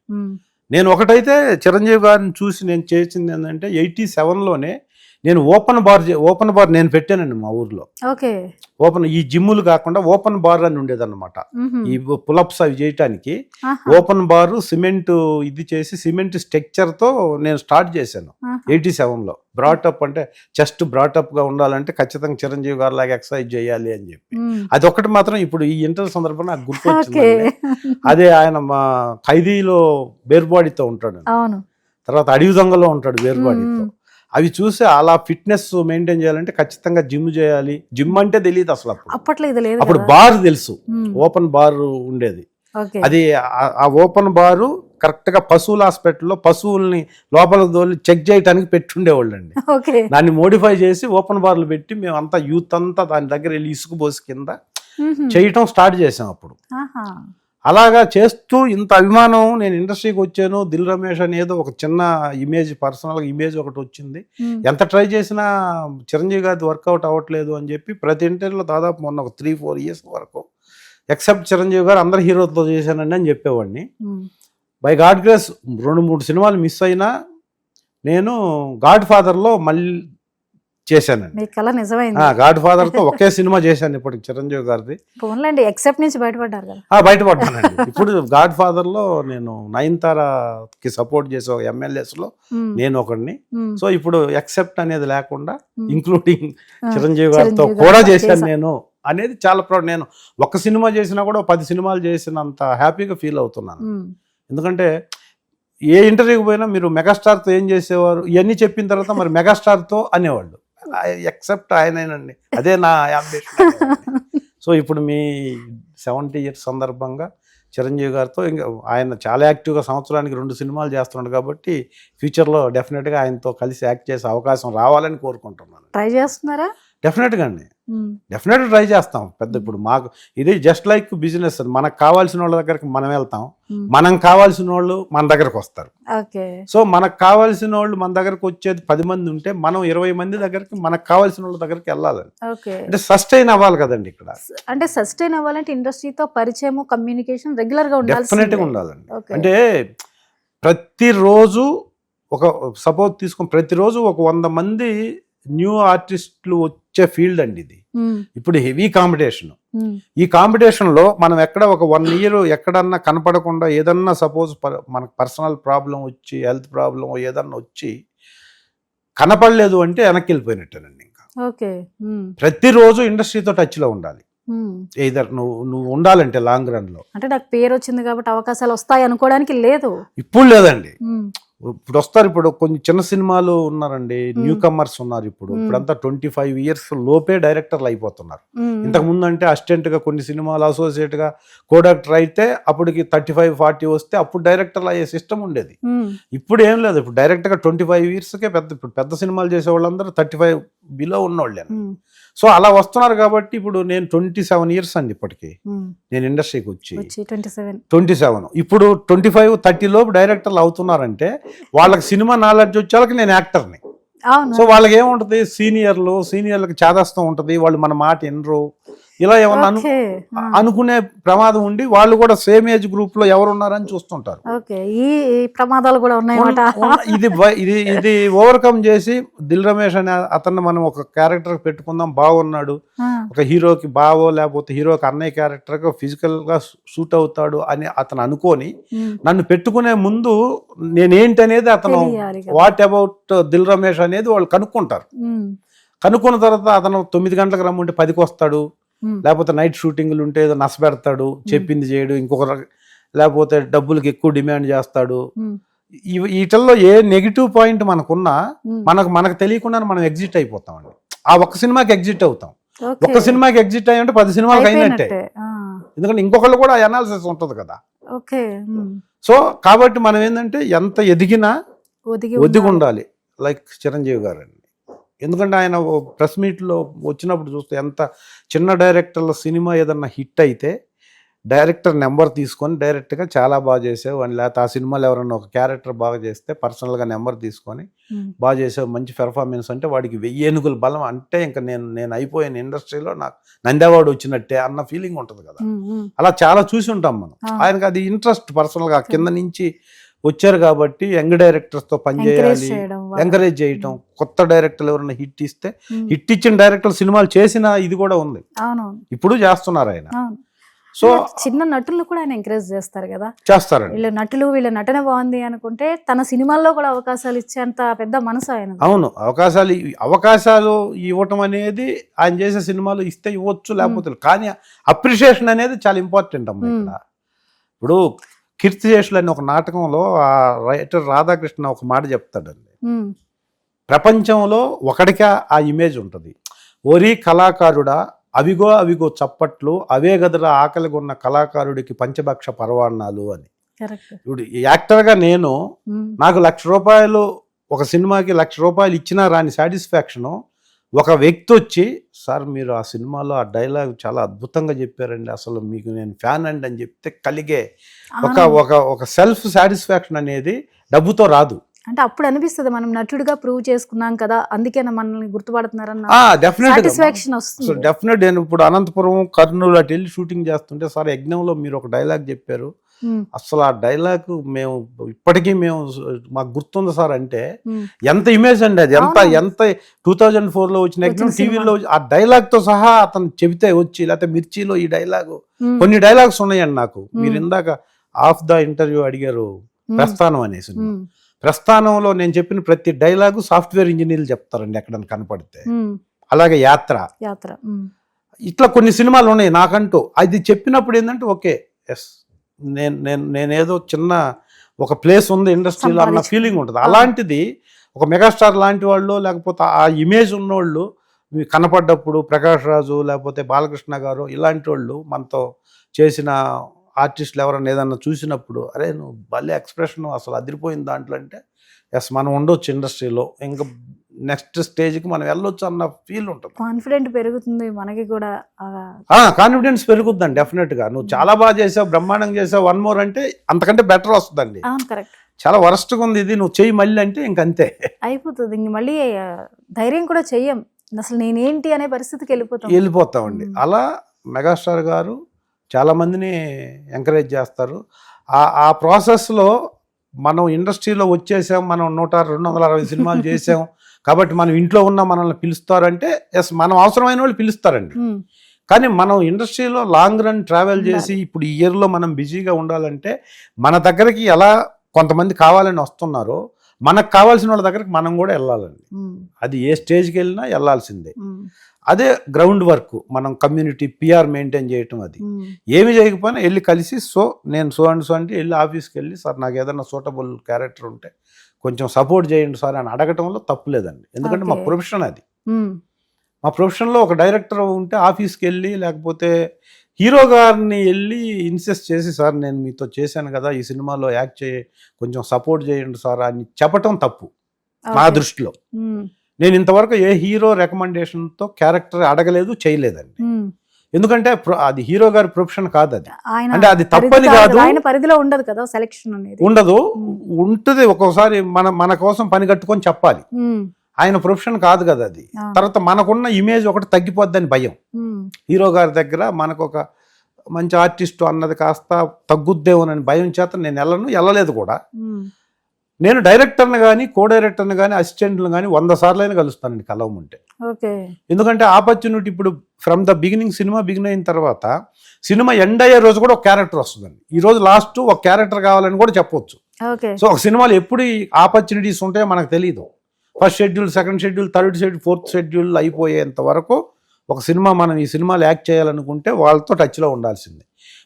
నేను ఒకటైతే చిరంజీవి గారిని చూసి నేను చేసింది ఏంటంటే 87లోనే నేను ఓపెన్ బార్ నేను పెట్టానండి మా ఊర్లో. ఓకే. ఓపెన్ ఈ జిమ్ములు కాకుండా ఓపెన్ బార్ అని ఉండేదన్నమాట. ఈ పులప్స్ అవి చేయటానికి ఓపెన్ బార్ సిమెంట్ ఇది చేసి సిమెంట్ స్ట్రక్చర్ తో నేను స్టార్ట్ చేశాను 87లో. బ్రాటప్ అంటే చెస్ట్ బ్రాటప్ గా ఉండాలంటే ఖచ్చితంగా చిరంజీవి గారు లాగా ఎక్సర్సైజ్ చేయాలి అని చెప్పి అది ఒకటి మాత్రం ఇప్పుడు ఈ ఇంటర్వ్యూ సందర్భంగా నాకు గుర్తొచ్చింది. అదే ఆయన మా ఖైదీలో బేర్ బాడీతో ఉంటాడు, తర్వాత అడవి దొంగలో ఉంటాడు బేర్ బాడీతో. అవి చూసి అలా ఫిట్నెస్ మెయింటైన్ చేయాలంటే ఖచ్చితంగా జిమ్ చేయాలి. జిమ్ అంటే తెలియదు అసలు అప్పుడు బార్ తెలుసు, ఓపెన్ బార్ ఉండేది. అది ఆ ఓపెన్ బారు కరెక్ట్ గా పశువుల హాస్పిటల్లో పశువుల్ని లోపల దోలి చెక్ చేయడానికి పెట్టుండేవాళ్ళు అండి. దాన్ని మోడిఫై చేసి ఓపెన్ బార్లు పెట్టి మేము అంతా యూత్ అంతా దాని దగ్గర వెళ్ళి ఇసుకు పోసి కింద చేయటం స్టార్ట్ చేసాం అప్పుడు. అలాగా చేస్తూ ఇంత అభిమానం, నేను ఇండస్ట్రీకి వచ్చాను, దిల్ రమేష్ అనేది ఒక చిన్న ఇమేజ్, పర్సనల్ ఇమేజ్ ఒకటి వచ్చింది. ఎంత ట్రై చేసినా చిరంజీవి గారి వర్కౌట్ అవ్వట్లేదు అని చెప్పి ప్రతి ఇంటర్వ్యూలో దాదాపు మొన్న ఒక 3-4 ఇయర్స్ వరకు ఎక్సెప్ట్ చిరంజీవి గారు అందరు హీరోతో చేశానండి అని చెప్పేవాడిని. బై గాడ్ గ్రేస్ 2-3 సినిమాలు మిస్ అయినా నేను గాడ్ ఫాదర్లో మళ్ళీ చేశానండి. గాడ్ ఫాదర్ తో ఒకే సినిమా చేశాను ఇప్పటికి చిరంజీవి గారిది. బయటపడ్డానండి. ఇప్పుడు గాడ్ ఫాదర్ లో నేను నయనతారకి సపోర్ట్ చేసే ఒక ఎమ్మెల్యేస్ లో నేను ఒకడిని. సో ఇప్పుడు ఎక్సెప్ట్ అనేది లేకుండా ఇంక్లూడింగ్ చిరంజీవి గారితో కూడా చేశాను నేను అనేది చాలా ప్రౌడ్. నేను ఒక్క సినిమా చేసినా కూడా 10 సినిమాలు చేసినంత హ్యాపీగా ఫీల్ అవుతున్నాను. ఎందుకంటే ఏ ఇంటర్వ్యూకి పోయినా మీరు మెగాస్టార్తో ఏం చేసేవారు ఇవన్నీ చెప్పిన తర్వాత మరి మెగాస్టార్తో అనేవాళ్ళు. ఎక్సెప్ట్ ఆయనేనండి, అదే నా అంబిషన్. సో ఇప్పుడు మీ 70 ఇయర్స్ సందర్భంగా చిరంజీవి గారితో ఇంకా ఆయన చాలా యాక్టివ్గా సంవత్సరానికి 2 సినిమాలు చేస్తున్నాడు కాబట్టి ఫ్యూచర్లో డెఫినెట్గా ఆయనతో కలిసి యాక్ట్ చేసే అవకాశం రావాలని కోరుకుంటున్నాను. ట్రై చేస్తున్నారా? డెఫినెట్గా అండి, డెఫినెట్గా ట్రై చేస్తాం. పెద్ద ఇప్పుడు మాకు ఇది జస్ట్ లైక్ బిజినెస్. మనకు కావాల్సిన వాళ్ళ దగ్గరికి మనం వెళ్తాం, మనం కావాల్సిన వాళ్ళు మన దగ్గరకు వస్తారు. సో మనకు కావాల్సిన వాళ్ళు మన దగ్గరకు వచ్చేది 10 మంది ఉంటే మనం 20 మంది దగ్గరికి మనకు కావాల్సిన వాళ్ళ దగ్గరికి వెళ్ళాలని. అంటే సస్టైన్ అవ్వాలి కదండి ఇక్కడ. అంటే సస్టైన్ అవ్వాలంటే ఇండస్ట్రీతో పరిచయం, కమ్యూనికేషన్ రెగ్యులర్ గా డెఫినెట్గా ఉండాలండి. అంటే ప్రతిరోజు ఒక సపోజ్ తీసుకుని ప్రతిరోజు ఒక 100 మంది న్యూ ఆర్టిస్టులు వచ్చే ఫీల్డ్ అండి ఇది. ఇప్పుడు హెవీ కాంపిటీషన్. ఈ కాంపిటీషన్ లో మనం ఎక్కడ ఒక 1 ఇయర్ ఎక్కడన్నా కనపడకుండా ఏదన్నా సపోజ్ మనకు పర్సనల్ ప్రాబ్లం వచ్చి, హెల్త్ ప్రాబ్లం ఏదన్నా వచ్చి కనపడలేదు అంటే వెనక్కి వెళ్ళిపోయినట్టేనండి. ఇంకా ప్రతిరోజు ఇండస్ట్రీతో టచ్ లో ఉండాలి. ఏదర్ నువ్వు ఉండాలంటే లాంగ్ రన్ లో. అంటే నాకు పేరు వచ్చింది కాబట్టి అవకాశాలు వస్తాయి అనుకోవడానికి లేదు. ఇప్పుడు లేదండి, ఇప్పుడు వస్తారు. ఇప్పుడు కొన్ని చిన్న సినిమాలు ఉన్నారండి, న్యూ కమర్స్ ఉన్నారు. ఇప్పుడంతా 25 ఇయర్స్ లోపే డైరెక్టర్లు అయిపోతున్నారు. ఇంతకు ముందు అంటే అసిస్టెంట్ గా కొన్ని సినిమాలు, అసోసియేట్ గా కోడక్టర్ అయితే అప్పటికి 35-40 వస్తే అప్పుడు డైరెక్టర్లు అయ్యే సిస్టమ్ ఉండేది. ఇప్పుడు ఏం లేదు, ఇప్పుడు డైరెక్ట్ గా 25 ఇయర్స్కే పెద్ద సినిమాలు చేసే వాళ్ళందరూ 35 బిలో ఉన్నోళ్ళే. సో అలా వస్తున్నారు కాబట్టి ఇప్పుడు నేను 27 ఇయర్స్ అండి ఇప్పటికి నేను ఇండస్ట్రీకి వచ్చి 27. ఇప్పుడు 25-30 లోపు డైరెక్టర్లు అవుతున్నారంటే వాళ్ళకి సినిమా నాలెడ్జ్ వచ్చేవాళ్ళకి నేను యాక్టర్ని. సో వాళ్ళకి ఏముంటది, సీనియర్లకు చేదస్తం ఉంటది, వాళ్ళు మన మాట వినరు, ఇలా ఏమన్నా అనుకునే ప్రమాదం ఉండి వాళ్ళు కూడా సేమ్ ఏజ్ గ్రూప్ లో ఎవరు ఉన్నారని చూస్తుంటారు. ఈ ప్రమాదాలు కూడా ఇది ఓవర్కమ్ చేసి దిల్ రమేష్ అనే అతన్ని మనం ఒక క్యారెక్టర్ పెట్టుకుందాం, బాగున్నాడు, ఒక హీరోకి బావో లేకపోతే హీరోకి అన్నయ్య క్యారెక్టర్ గా ఫిజికల్ గా సూట్ అవుతాడు అని అతను అనుకొని నన్ను పెట్టుకునే ముందు నేనేంటి అనేది అతను వాట్ అబౌట్ దిల్ రమేష్ అనేది వాళ్ళు కనుక్కుంటారు. కనుక్కున్న తర్వాత అతను 9 గంటలకు రమ్మంటే 10కి వస్తాడు, లేకపోతే నైట్ షూటింగ్లు ఉంటే ఏదో నష్టపెడతాడు, చెప్పింది చేయడు, లేకపోతే డబ్బులకి ఎక్కువ డిమాండ్ చేస్తాడు. వీటిల్లో ఏ నెగిటివ్ పాయింట్ మనకున్నా మనకు తెలియకుండా మనం ఎగ్జిట్ అయిపోతామండి. ఆ ఒక్క సినిమాకి ఎగ్జిట్ అవుతాం. ఒక్క సినిమాకి ఎగ్జిట్ అయ్యంటే 10 సినిమాలకు అయినట్టే. ఎందుకంటే ఇంకొకళ్ళు కూడా అనాలిసిస్ ఉంటది కదా. సో కాబట్టి మనం ఏంటంటే ఎంత ఎదిగినా ఒదిగి ఉండాలి, లైక్ చిరంజీవి గారు అండి. ఎందుకంటే ఆయన ప్రెస్ మీట్లో వచ్చినప్పుడు చూస్తే ఎంత చిన్న డైరెక్టర్ల సినిమా ఏదన్నా హిట్ అయితే డైరెక్టర్ నెంబర్ తీసుకొని డైరెక్ట్గా చాలా బాగా చేసావు అని, లేకపోతే ఆ సినిమాలో ఎవరన్నా ఒక క్యారెక్టర్ బాగా చేస్తే పర్సనల్గా నెంబర్ తీసుకొని బాగా చేసావు, మంచి పెర్ఫార్మెన్స్ అంటే వాడికి 1000 ఏనుగుల బలం. అంటే ఇంకా నేను అయిపోయాను ఇండస్ట్రీలో, నాకు నందేవాడు వచ్చినట్టే అన్న ఫీలింగ్ ఉంటుంది కదా. అలా చాలా చూసి ఉంటాం మనం. ఆయనకి అది ఇంట్రెస్ట్ పర్సనల్గా కింద నుంచి వచ్చారు కాబట్టి యంగ్ డైరెక్టర్స్ తో పనిచేయాలి, చేయడం ఎంకరేజ్ చేయటం, కొత్త డైరెక్టర్లు ఎవరైనా హిట్ ఇస్తే హిట్ ఇచ్చిన డైరెక్టర్ సినిమాలు చేసిన ఇది కూడా ఉంది, అవునవును ఇప్పుడు చేస్తున్నారు ఆయన. అవును. సో చిన్న నటులను కూడా ఆయన ఎంకరేజ్ చేస్తారు కదా, చేస్తారండి. వీళ్ళ నటన బాగుంది అనుకుంటే తన సినిమాల్లో కూడా అవకాశాలు ఇచ్చేంత పెద్ద మనసు ఆయన. అవును, అవకాశాలు ఇవ్వటం అనేది ఆయన చేసే సినిమాలు ఇస్తే ఇవ్వచ్చు, లేకపోతే కానీ అప్రిషియేషన్ అనేది చాలా ఇంపార్టెంట్ అమ్మా ఇక్కడ. ఇప్పుడు కీర్తిశేషులు అనే ఒక నాటకంలో ఆ రైటర్ రాధాకృష్ణ ఒక మాట చెప్తాడండి, ప్రపంచంలో ఒకడికే ఆ ఇమేజ్ ఉంటుంది, ఓరి కళాకారుడా అవిగో అవిగో చప్పట్లు అవే గదరా ఆకలిగొన్న కళాకారుడికి పంచభక్ష పరవాణాలు అని. ఇప్పుడు యాక్టర్గా నాకు ₹1,00,000 ఒక సినిమాకి ₹1,00,000 ఇచ్చినా రాని సాటిస్ఫాక్షను ఒక వ్యక్తి వచ్చి, సార్ మీరు ఆ సినిమాలో ఆ డైలాగ్ చాలా అద్భుతంగా చెప్పారండి, అసలు మీకు నేను ఫ్యాన్ అండి అని చెప్తే కలిగే ఒక సెల్ఫ్ సాటిస్ఫాక్షన్ అనేది డబ్బుతో రాదు. అంటే అప్పుడు అనిపిస్తుంది మనం నటుడిగా ప్రూవ్ చేసుకున్నాం కదా, అందుకే మనల్ని గుర్తుపడుతున్నారన్న సాటిస్ఫాక్షన్ వస్తుంది. డెఫినెట్. నేను ఇప్పుడు అనంతపురం, కర్నూలు అటు వెళ్ళి షూటింగ్ చేస్తుంటే, సార్ యజ్ఞంలో మీరు ఒక డైలాగ్ చెప్పారు, అసలు ఆ డైలాగ్ మేము ఇప్పటికీ మాకు గుర్తుంది సార్ అంటే ఎంత ఇమేజ్ అండి అది, ఎంత 2004లో వచ్చిన యజ్ఞం టీవీలో ఆ డైలాగ్ తో సహా అతను చెబితే వచ్చి, లేకపోతే మిర్చిలో ఈ డైలాగ్, కొన్ని డైలాగ్స్ ఉన్నాయండి నాకు. మీరు ఇందాక ఆఫ్ ద ఇంటర్వ్యూ అడిగారు ప్రస్థానం అనేసి, ప్రస్థానంలో నేను చెప్పిన ప్రతి డైలాగు సాఫ్ట్వేర్ ఇంజనీర్లు చెప్తారండి ఎక్కడైనా కనపడితే. అలాగే యాత్ర, ఇట్లా కొన్ని సినిమాలు ఉన్నాయి నాకంటూ. అది చెప్పినప్పుడు ఏంటంటే ఓకే ఎస్ నేనేదో చిన్న ఒక ప్లేస్ ఉంది ఇండస్ట్రీలో అన్న ఫీలింగ్ ఉంటుంది. అలాంటిది ఒక మెగాస్టార్ లాంటి వాళ్ళు, లేకపోతే ఆ ఇమేజ్ ఉన్నోళ్ళు కనపడ్డప్పుడు, ప్రకాష్ రాజు లేకపోతే బాలకృష్ణ గారు ఇలాంటి వాళ్ళు మనతో చేసిన ఆర్టిస్టులు ఎవరైనా ఏదన్నా చూసినప్పుడు, అరే నువ్వు భలే ఎక్స్ప్రెషన్ అసలు అదిరిపోయింది దాంట్లో అంటే, ఎస్ మనం ఉండొచ్చు ఇండస్ట్రీలో, ఇంకా నెక్స్ట్ స్టేజ్కి మనం వెళ్ళొచ్చు అన్న ఫీల్ ఉంటుంది. కాన్ఫిడెంట్ పెరుగుతుంది మనకి కూడా, కాన్ఫిడెన్స్ పెరుగుద్దండి డెఫినెట్గా. నువ్వు చాలా బాగా చేసావు, బ్రహ్మాండంగా చేసావు, వన్ మోర్ అంటే అంతకంటే బెటర్ వస్తుందండి. చాలా వరస్ట్గా ఉంది ఇది, నువ్వు చెయ్యి మళ్ళీ అంటే ఇంకంతే అయిపోతుంది. ఇంక మళ్ళీ ధైర్యం కూడా చెయ్యం, అసలు నేనేంటి అనే పరిస్థితికి వెళ్ళిపోతామండి. అలా మెగాస్టార్ గారు చాలా మందిని ఎంకరేజ్ చేస్తారు. ఆ ప్రాసెస్లో మనం ఇండస్ట్రీలో వచ్చేసాం, మనం 100-260 సినిమాలు చేసాం కాబట్టి మనం ఇంట్లో ఉన్న మనల్ని పిలుస్తారంటే ఎస్ మనం అవసరమైన వాళ్ళు పిలుస్తారండి. కానీ మనం ఇండస్ట్రీలో లాంగ్ రన్ ట్రావెల్ చేసి ఇప్పుడు ఈ ఇయర్లో మనం బిజీగా ఉండాలంటే మన దగ్గరికి ఎలా కొంతమంది కావాలని వస్తున్నారో మనకు కావాల్సిన వాళ్ళ దగ్గరికి మనం కూడా వెళ్ళాలండి. అది ఏ స్టేజ్కి వెళ్ళినా వెళ్ళాల్సిందే. అదే గ్రౌండ్ వర్క్, మనం కమ్యూనిటీ పిఆర్ మెయింటైన్ చేయటం. అది ఏమి చేయకపోయినా వెళ్ళి కలిసి, నేను సో అంటే వెళ్ళి ఆఫీస్కి వెళ్ళి, సార్ నాకు ఏదైనా సూటబుల్ క్యారెక్టర్ ఉంటే కొంచెం సపోర్ట్ చేయండి సార్ అని అడగటంలో తప్పు లేదండి. ఎందుకంటే మా ప్రొఫెషన్ అది. మా ప్రొఫెషన్లో ఒక డైరెక్టర్ ఉంటే ఆఫీస్కి వెళ్ళి, లేకపోతే హీరో గారిని వెళ్ళి ఇన్సిస్ట్ చేసి, సార్ నేను మీతో చేశాను కదా ఈ సినిమాలో యాక్ట్ కొంచెం సపోర్ట్ చేయండి సార్ అని చెప్పటం తప్పు నా దృష్టిలో. నేను ఇంతవరకు ఏ హీరో రికమెండేషన్తో క్యారెక్టర్ అడగలేదు, చేయలేదండి. ఎందుకంటే అది హీరో గారి ప్రొఫెషన్ కాదు. అది అంటే అది తప్పని కాదు, పరిధిలో ఉండదు కదా సెలక్షన్ అనేది. ఉండదు, ఉంటుంది. ఒక్కొక్కసారి మన కోసం పని కట్టుకొని చెప్పాలి, ఆయన ప్రొఫెషన్ కాదు కదా అది. తర్వాత మనకున్న ఇమేజ్ ఒకటి తగ్గిపోద్దని భయం. హీరో గారి దగ్గర మనకు ఒక మంచి ఆర్టిస్ట్ అన్నది కాస్త తగ్గుద్దేమోనని భయం చేత నేను వెళ్ళలేదు కూడా. నేను డైరెక్టర్ని కానీ, కో డైరెక్టర్ని కానీ, అసిస్టెంట్ని కానీ 100 సార్లు కలుస్తానండి కలవమంటే. ఎందుకంటే ఆపర్చునిటీ ఇప్పుడు from the beginning, cinema begin అయిన తర్వాత సినిమా ఎండ్ అయ్యే రోజు కూడా ఒక క్యారెక్టర్ వస్తుందండి. ఈ రోజు లాస్ట్ ఒక క్యారెక్టర్ కావాలని కూడా చెప్పవచ్చు. సో ఒక సినిమాలో ఎప్పుడు ఆపర్చునిటీస్ ఉంటాయో మనకు తెలియదు. First schedule, second schedule, third schedule, fourth schedule అయిపోయేంత వరకు ఒక సినిమా మనం ఈ సినిమాలో యాక్ట్ చేయాలనుకుంటే వాళ్ళతో టచ్లో ఉండాల్సిందే.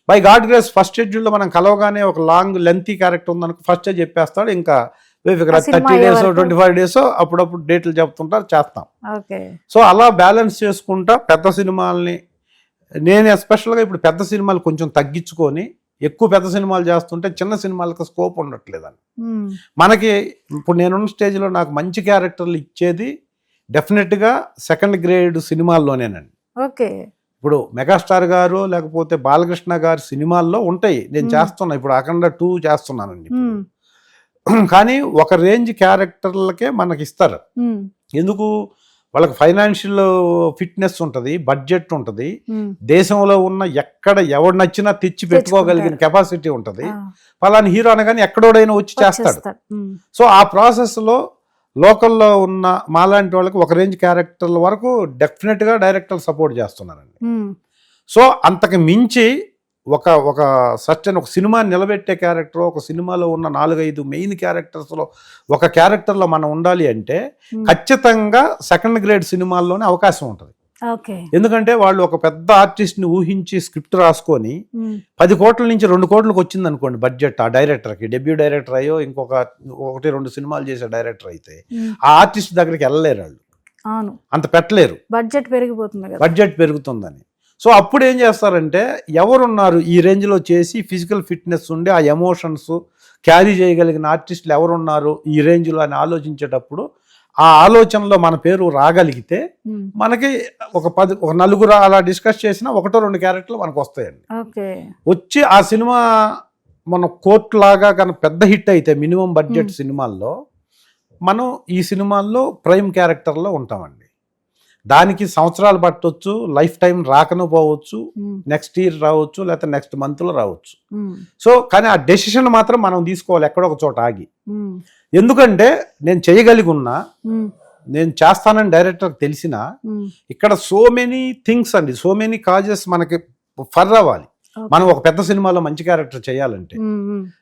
బై గాడ్ గ్రేస్ ఫస్ట్ షెడ్యూల్లో మనం కలవగానే ఒక లాంగ్ లెంతీ క్యారెక్టర్ ఉందనుకో ఫస్టే చెప్పేస్తాడు. ఇంకా 30 days 25 days అప్పుడప్పుడు డేట్లు చెప్తుంటారు, చేస్తాం. సో అలా బ్యాలెన్స్ చేసుకుంటా పెద్ద సినిమాల్ని నేను ఎస్పెషల్గా ఇప్పుడు పెద్ద సినిమాలు కొంచెం తగ్గించుకొని ఎక్కువ పెద్ద సినిమాలు చేస్తుంటే చిన్న సినిమాలకు స్కోప్ ఉండట్లేదని. మనకి ఇప్పుడు నేనున్న స్టేజ్లో నాకు మంచి క్యారెక్టర్లు ఇచ్చేది డెఫినెట్గా సెకండ్ గ్రేడ్ సినిమాల్లోనేనండి. ఇప్పుడు మెగాస్టార్ గారు లేకపోతే బాలకృష్ణ గారి సినిమాల్లో ఉంటాయి, నేను చేస్తున్నా. ఇప్పుడు అఖండ 2 చేస్తున్నానండి. కానీ ఒక రేంజ్ క్యారెక్టర్లకే మనకి ఇస్తారు. ఎందుకు? వాళ్ళకి ఫైనాన్షియల్ ఫిట్నెస్ ఉంటుంది, బడ్జెట్ ఉంటుంది, దేశంలో ఉన్న ఎక్కడ ఎవడు నచ్చినా తెచ్చి పెట్టుకోగలిగిన కెపాసిటీ ఉంటుంది. ఫలాని హీరో అనగానే ఎక్కడోడైనా వచ్చి చేస్తాడు. సో ఆ ప్రాసెస్లో లోకల్లో ఉన్న మాలాంటి వాళ్ళకి ఒక రేంజ్ క్యారెక్టర్ల వరకు డెఫినెట్గా డైరెక్టర్లు సపోర్ట్ చేస్తున్నారండి. సో అంతకు మించి ఒక సర్టెన్ ఒక సినిమాని నిలబెట్టే క్యారెక్టర్, ఒక సినిమాలో ఉన్న 4-5 మెయిన్ క్యారెక్టర్స్లో ఒక క్యారెక్టర్లో మనం ఉండాలి అంటే ఖచ్చితంగా సెకండ్ గ్రేడ్ సినిమాల్లోనే అవకాశం ఉంటుంది. ఎందుకంటే వాళ్ళు ఒక పెద్ద ఆర్టిస్ట్ని ఊహించి స్క్రిప్ట్ రాసుకొని 10 కోట్ల నుంచి 2 కోట్లకు వచ్చింది అనుకోండి బడ్జెట్ ఆ డైరెక్టర్కి, డెబ్యూ డైరెక్టర్ అయ్యో ఇంకొక 1-2 సినిమాలు చేసే డైరెక్టర్ అయితే ఆ ఆర్టిస్ట్ దగ్గరికి వెళ్ళలేరు వాళ్ళు, అంత పెట్టలేరు, బడ్జెట్ పెరుగుతుందని. సో అప్పుడు ఏం చేస్తారంటే ఎవరున్నారు ఈ రేంజ్లో చేసి ఫిజికల్ ఫిట్నెస్ ఉండి ఆ ఎమోషన్స్ క్యారీ చేయగలిగిన ఆర్టిస్టులు ఎవరున్నారు ఈ రేంజ్లో అని ఆలోచించేటప్పుడు ఆ ఆలోచనలో మన పేరు రాగలిగితే మనకి ఒక నలుగురు అలా డిస్కస్ చేసినా 1-2 క్యారెక్టర్లు మనకు వస్తాయండి. వచ్చి ఆ సినిమా మన కోర్టు లాగా కనుక పెద్ద హిట్ అయితే మినిమం బడ్జెట్ సినిమాల్లో మనం ఈ సినిమాల్లో ప్రైమ్ క్యారెక్టర్లో ఉంటామండి. దానికి సంవత్సరాలు పట్టవచ్చు, లైఫ్ టైం రాకను పోవచ్చు, నెక్స్ట్ ఇయర్ రావచ్చు, లేకపోతే నెక్స్ట్ మంత్లో రావచ్చు. సో కానీ ఆ డెసిషన్ మాత్రం మనం తీసుకోవాలి ఎక్కడో ఒక చోట ఆగి. ఎందుకంటే నేను చేయగలిగి ఉన్నా, నేను చేస్తానని డైరెక్టర్కి తెలిసినా ఇక్కడ సో మెనీ థింగ్స్ అండి, సో మెనీ కాజెస్ మనకి ఫర్ అవ్వాలి మనం ఒక పెద్ద సినిమాలో మంచి క్యారెక్టర్ చేయాలంటే.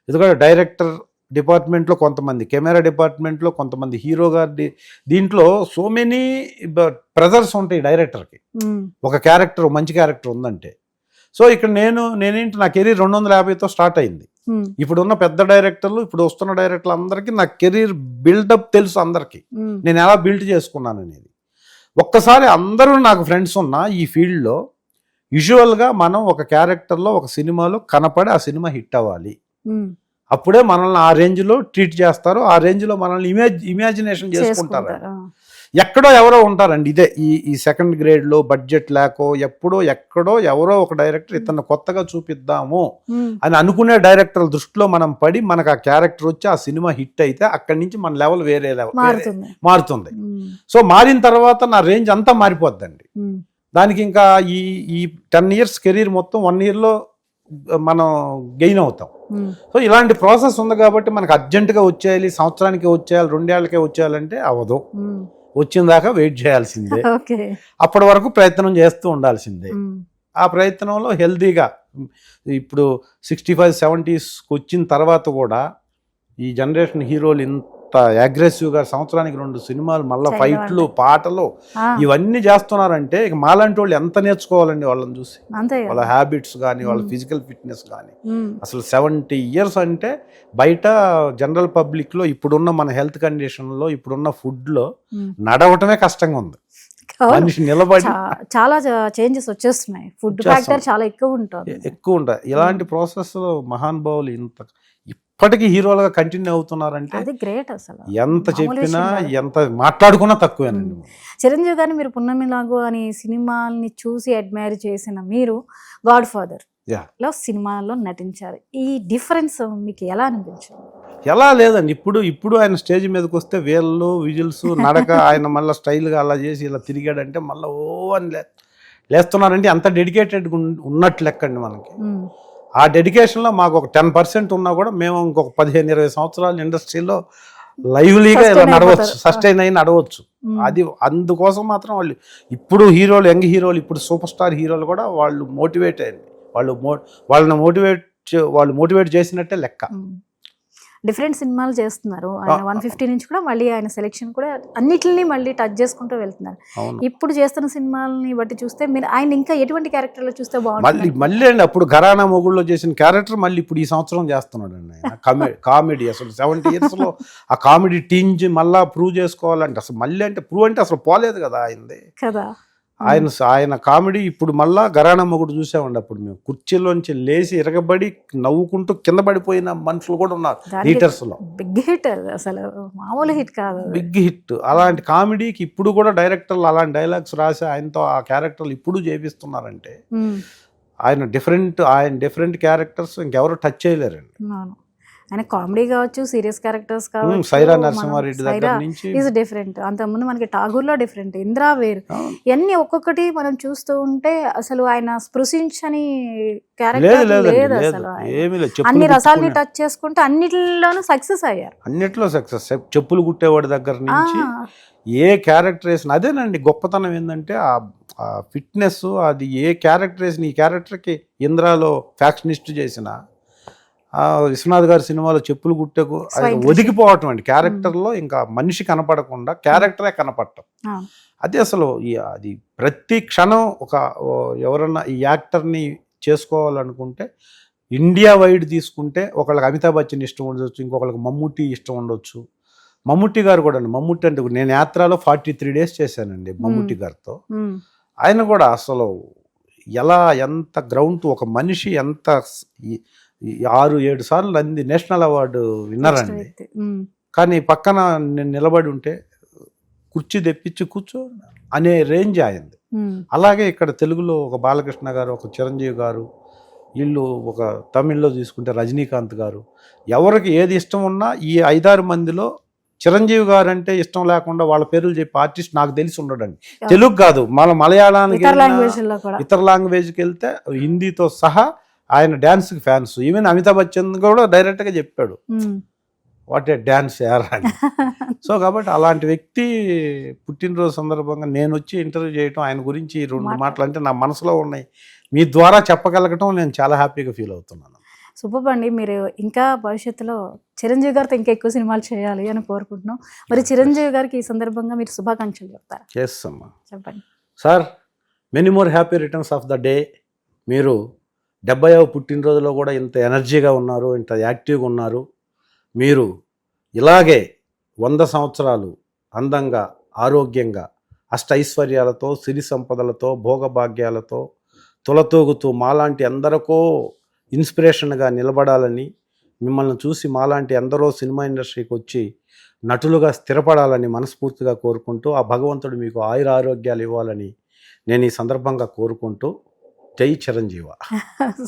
ఎందుకంటే డైరెక్టర్ డిపార్ట్మెంట్లో కొంతమంది, కెమెరా డిపార్ట్మెంట్లో కొంతమంది, హీరో గారి దీంట్లో సో మెనీ ప్రెజర్స్ ఉంటాయి డైరెక్టర్కి. ఒక క్యారెక్టర్ మంచి క్యారెక్టర్ ఉందంటే. సో ఇక్కడ నేనేంటి నా కెరీర్ 250తో స్టార్ట్ అయింది. ఇప్పుడున్న పెద్ద డైరెక్టర్లు, ఇప్పుడు వస్తున్న డైరెక్టర్లు అందరికీ నా కెరీర్ బిల్డప్ తెలుసు అందరికీ, నేను ఎలా బిల్డ్ చేసుకున్నాను అనేది. ఒక్కసారి అందరూ నాకు ఫ్రెండ్స్ ఉన్న ఈ ఫీల్డ్లో యూజువల్గా మనం ఒక క్యారెక్టర్లో ఒక సినిమాలో కనపడి ఆ సినిమా హిట్ అవ్వాలి, అప్పుడే మనల్ని ఆ రేంజ్లో ట్రీట్ చేస్తారు, ఆ రేంజ్లో మనల్ని ఇమాజినేషన్ చేసుకుంటారు. ఎక్కడో ఎవరో ఉంటారండి ఇదే ఈ సెకండ్ గ్రేడ్లో బడ్జెట్ లేకో ఎక్కడో ఎవరో ఒక డైరెక్టర్ ఇతను కొత్తగా చూపిద్దాము అని అనుకునే డైరెక్టర్ దృష్టిలో మనం పడి మనకు ఆ క్యారెక్టర్ వచ్చి ఆ సినిమా హిట్ అయితే అక్కడి నుంచి మన లెవెల్ వేరే లెవెల్ మారుతుంది. సో మారిన తర్వాత నా రేంజ్ అంతా మారిపోద్దండి. దానికి ఇంకా ఈ 10 years కెరీర్ మొత్తం 1 yearలో మనం గెయిన్ అవుతాం. సో ఇలాంటి ప్రాసెస్ ఉంది కాబట్టి మనకు అర్జెంటుగా వచ్చేయాలి, సంవత్సరానికి వచ్చేయాలి, 2 ఏళ్ళకే వచ్చేయాలంటే అవ్వదు. వచ్చిన దాకా వెయిట్ చేయాల్సిందే, అప్పటి వరకు ప్రయత్నం చేస్తూ ఉండాల్సిందే. ఆ ప్రయత్నంలో హెల్తీగా ఇప్పుడు 65-70s వచ్చిన తర్వాత కూడా ఈ జనరేషన్ హీరోలు ఇంత అగ్రెసివ్గా సంవత్సరానికి 2 సినిమాలు మళ్ళీ ఫైట్లు, పాటలు ఇవన్నీ చేస్తున్నారంటే ఇక మాలాంటి వాళ్ళు ఎంత నేర్చుకోవాలండి వాళ్ళని చూసి, వాళ్ళ హ్యాబిట్స్ కానీ వాళ్ళ ఫిజికల్ ఫిట్నెస్ కానీ. అసలు 70 years అంటే బయట జనరల్ పబ్లిక్లో ఇప్పుడున్న మన హెల్త్ కండిషన్లో ఇప్పుడున్న ఫుడ్లో నడవటమే కష్టంగా ఉంది. మనిషి నిలబడి చాలా చేంజెస్ వచ్చేస్తున్నాయి, ఫుడ్ ఫ్యాక్టర్ చాలా ఎక్కువ ఉంటుంది. ఇలాంటి ప్రాసెస్ లో మహానుభావులు ఇప్పటికీ హీరోలుగా కంటిన్యూ అవుతున్నారంటే అది గ్రేట్. అసలు ఎంత చెప్పినా ఎంత మాట్లాడుకున్నా తక్కువేనండి. చిరంజీవి గారిని మీరు పున్నమి నాగు అని సినిమాల్ని చూసి అడ్మైర్ చేసిన మీరు గాడ్ ఫాదర్ లో సినిమాలో నటించారు. ఈ డిఫరెన్స్ మీకు ఎలా అనిపించింది? ఎలా లేదండి, ఇప్పుడు ఆయన స్టేజ్ మీదకి వస్తే వేళ్ళు విజిల్స్ నడక ఆయన మళ్ళీ స్టైల్గా అలా చేసి ఇలా తిరిగాడంటే మళ్ళీ అని లేస్తున్నారంటే అంత డెడికేటెడ్ ఉన్నట్లు లెక్కండి మనకి. ఆ డెడికేషన్లో మాకు ఒక 10% ఉన్నా కూడా మేము ఇంకొక 15-20 సంవత్సరాల ఇండస్ట్రీలో లైవ్లీగా ఇలా నడవచ్చు, సస్టైన్ అయి నడవచ్చు. అది అందుకోసం మాత్రం వాళ్ళు ఇప్పుడు హీరోలు, యంగ్ హీరోలు, ఇప్పుడు సూపర్ స్టార్ హీరోలు కూడా వాళ్ళు మోటివేట్ అయ్యింది, వాళ్ళని మోటివేట్ చేసినట్టే లెక్క. డిఫరెంట్ సినిమాలు చేస్తున్నారు ఆయన. 150 నుంచి కూడా మళ్ళీ ఆయన సెలెక్షన్ కూడా అన్నిటిని మళ్ళీ టచ్ చేసుకుంటూ వెళ్తున్నారు. ఇప్పుడు చేస్తున్న సినిమాలని బట్టి చూస్తే మీరు ఆయన ఇంకా ఎటువంటి క్యారెక్టర్లో చూస్తే బాగుంటుంది? మళ్ళీ అండి అప్పుడు ఘరానా మొగుళ్ళలో చేసిన క్యారెక్టర్ మళ్ళీ ఇప్పుడు ఈ సంవత్సరం చేస్తున్నాడు అండి ఆయన. కామెడీ అసలు 70 years ఆ కామెడీ టీంజ్ మళ్ళీ ప్రూవ్ చేసుకోవాలంటే అసలు మళ్ళీ అంటే ప్రూవ్ అంటే అసలు పోలేదు కదా ఆయనది కదా. ఆయన కామెడీ ఇప్పుడు మళ్ళా ఘరానా మొగుడు చూసామండి. అప్పుడు మేము కుర్చీలోంచి లేచి ఇరగబడి నవ్వుకుంటూ కింద పడిపోయిన మనుషులు కూడా ఉన్నారు థియేటర్స్ లో. బిగ్ హిట్, అసలు మామూలు హిట్ కాదు, బిగ్ హిట్. అలాంటి కామెడీకి ఇప్పుడు కూడా డైరెక్టర్లు అలాంటి డైలాగ్స్ రాసి ఆయనతో ఆ క్యారెక్టర్లు ఇప్పుడు చేపిస్తున్నారంటే ఆయన డిఫరెంట్ క్యారెక్టర్స్ ఇంకెవరు టచ్ చేయలేరండి. ఆయన కామెడీ కావచ్చు, సీరియస్ క్యారెక్టర్స్ కావచ్చు. సైరా నరసింహారెడ్డి దగ్గర నుంచి ఈజ్ డిఫరెంట్. అంతకుముందు మనకి ఠాగూర్లో డిఫరెంట్, ఇంద్రా వేరు, ఇవన్నీ ఒక్కొక్కటి మనం చూస్తూ ఉంటే అసలు ఆయన స్పృశించని క్యారెక్టర్ లేదు అసలు. అన్ని రసాలని టచ్ చేసుకుంటే అన్నిటిలోనూ సక్సెస్ అయ్యారు. అన్నిట్లో సక్సెస్. చెప్పులు కుట్టేవాడి దగ్గర నుంచి ఏ క్యారెక్టరేషన్, అదేనండి గొప్పతనం ఏంటంటే ఆ ఫిట్నెస్, అది ఏ క్యారెక్టరేషన్. ఈ క్యారెక్టర్కి ఇంద్రాలో ఫ్యాక్షనిస్ట్ చేసిన విశ్వనాథ్ గారి సినిమాలో చెప్పులు కుట్టకు ఒదిగిపోవటం అండి క్యారెక్టర్లో. ఇంకా మనిషి కనపడకుండా క్యారెక్టరే కనపడటం. అది అసలు అది ప్రతి క్షణం ఎవరన్నా ఈ యాక్టర్ని చేసుకోవాలనుకుంటే ఇండియా వైడ్ తీసుకుంటే ఒకళ్ళకి అమితాబ్ బచ్చన్ ఇష్టం ఉండొచ్చు, ఇంకొకళ్ళకి మమ్ముట్టి ఇష్టం ఉండొచ్చు. మమ్ముట్టి గారు కూడా అండి, మమ్ముట్టి అంటే నేను యాత్రలో 43 days చేశానండి మమ్ముట్టి గారితో. ఆయన కూడా అసలు ఎంత గ్రౌండ్, ఒక మనిషి ఎంత 6-7 సార్లు నంది నేషనల్ అవార్డు విన్నర్ అండి. కానీ పక్కన నేను నిలబడి ఉంటే కుర్చీ తెప్పించి కూర్చో అనే రేంజ్ అయింది. అలాగే ఇక్కడ తెలుగులో ఒక బాలకృష్ణ గారు, ఒక చిరంజీవి గారు, వీళ్ళు ఒక తమిళ్లో తీసుకుంటే రజనీకాంత్ గారు, ఎవరికి ఏది ఇష్టం ఉన్నా ఈ 5-6 మందిలో చిరంజీవి గారు అంటే ఇష్టం లేకుండా వాళ్ళ పేర్లు చెప్పి ఆర్టిస్ట్ నాకు తెలిసి ఉండడండి. తెలుగు కాదు, మలయాళానికి, ఇతర లాంగ్వేజ్కి వెళ్తే హిందీతో సహా ఆయన డ్యాన్స్కి ఫ్యాన్స్. ఈవెన్ అమితాబ్ బచ్చన్ కూడా డైరెక్ట్గా చెప్పాడు వాట్ ఏ డ్యాన్స్ యార్ అని. సో కాబట్టి అలాంటి వ్యక్తి పుట్టినరోజు సందర్భంగా నేను వచ్చి ఇంటర్వ్యూ చేయటం, ఆయన గురించి 2 మాటలు అంటే నా మనసులో ఉన్నాయి మీ ద్వారా చెప్పగలగటం నేను చాలా హ్యాపీగా ఫీల్ అవుతున్నాను. సూపర్ అండి. మీరు ఇంకా భవిష్యత్తులో చిరంజీవి గారితో ఇంకా ఎక్కువ సినిమాలు చేయాలి అని కోరుకుంటున్నాం. మరి చిరంజీవి గారికి ఈ సందర్భంగా మీరు శుభాకాంక్షలు చెప్తారా? ఎస్ అమ్మా, చెప్పండి sir. Many more happy returns of the day. మీరు 70వ పుట్టినరోజులో కూడా ఇంత ఎనర్జీగా ఉన్నారు, ఇంత యాక్టివ్గా ఉన్నారు. మీరు ఇలాగే 100 సంవత్సరాలు అందంగా, ఆరోగ్యంగా, అష్టైశ్వర్యాలతో, సిరి సంపదలతో, భోగభాగ్యాలతో తులతూగుతూ మాలాంటి ఎందరికో ఇన్స్పిరేషన్గా నిలబడాలని, మిమ్మల్ని చూసి మాలాంటి ఎందరో సినిమా ఇండస్ట్రీకి వచ్చి నటులుగా స్థిరపడాలని మనస్ఫూర్తిగా కోరుకుంటూ, ఆ భగవంతుడు మీకు ఆయుర ఆరోగ్యాలు ఇవ్వాలని నేను ఈ సందర్భంగా కోరుకుంటూ, జై చిరంజీవ.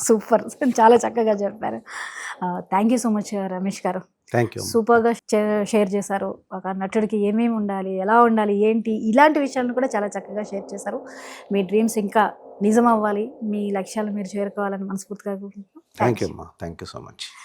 సూపర్, చాలా చక్కగా చెప్పారు. Thank you so much Ramesh గారు. Thank you. సూపర్గా షేర్ చేశారు. ఒక నటుడికి ఏమేమి ఉండాలి, ఎలా ఉండాలి, ఏంటి, ఇలాంటి విషయాలను కూడా చాలా చక్కగా షేర్ చేశారు. మీ డ్రీమ్స్ ఇంకా నిజం అవ్వాలి, మీ లక్ష్యాలు మీరు చేరుకోవాలని మనస్ఫూర్తిగా కోరుకుంటున్నాను. థ్యాంక్ యూ అమ్మా, థ్యాంక్ యూ సో మచ్.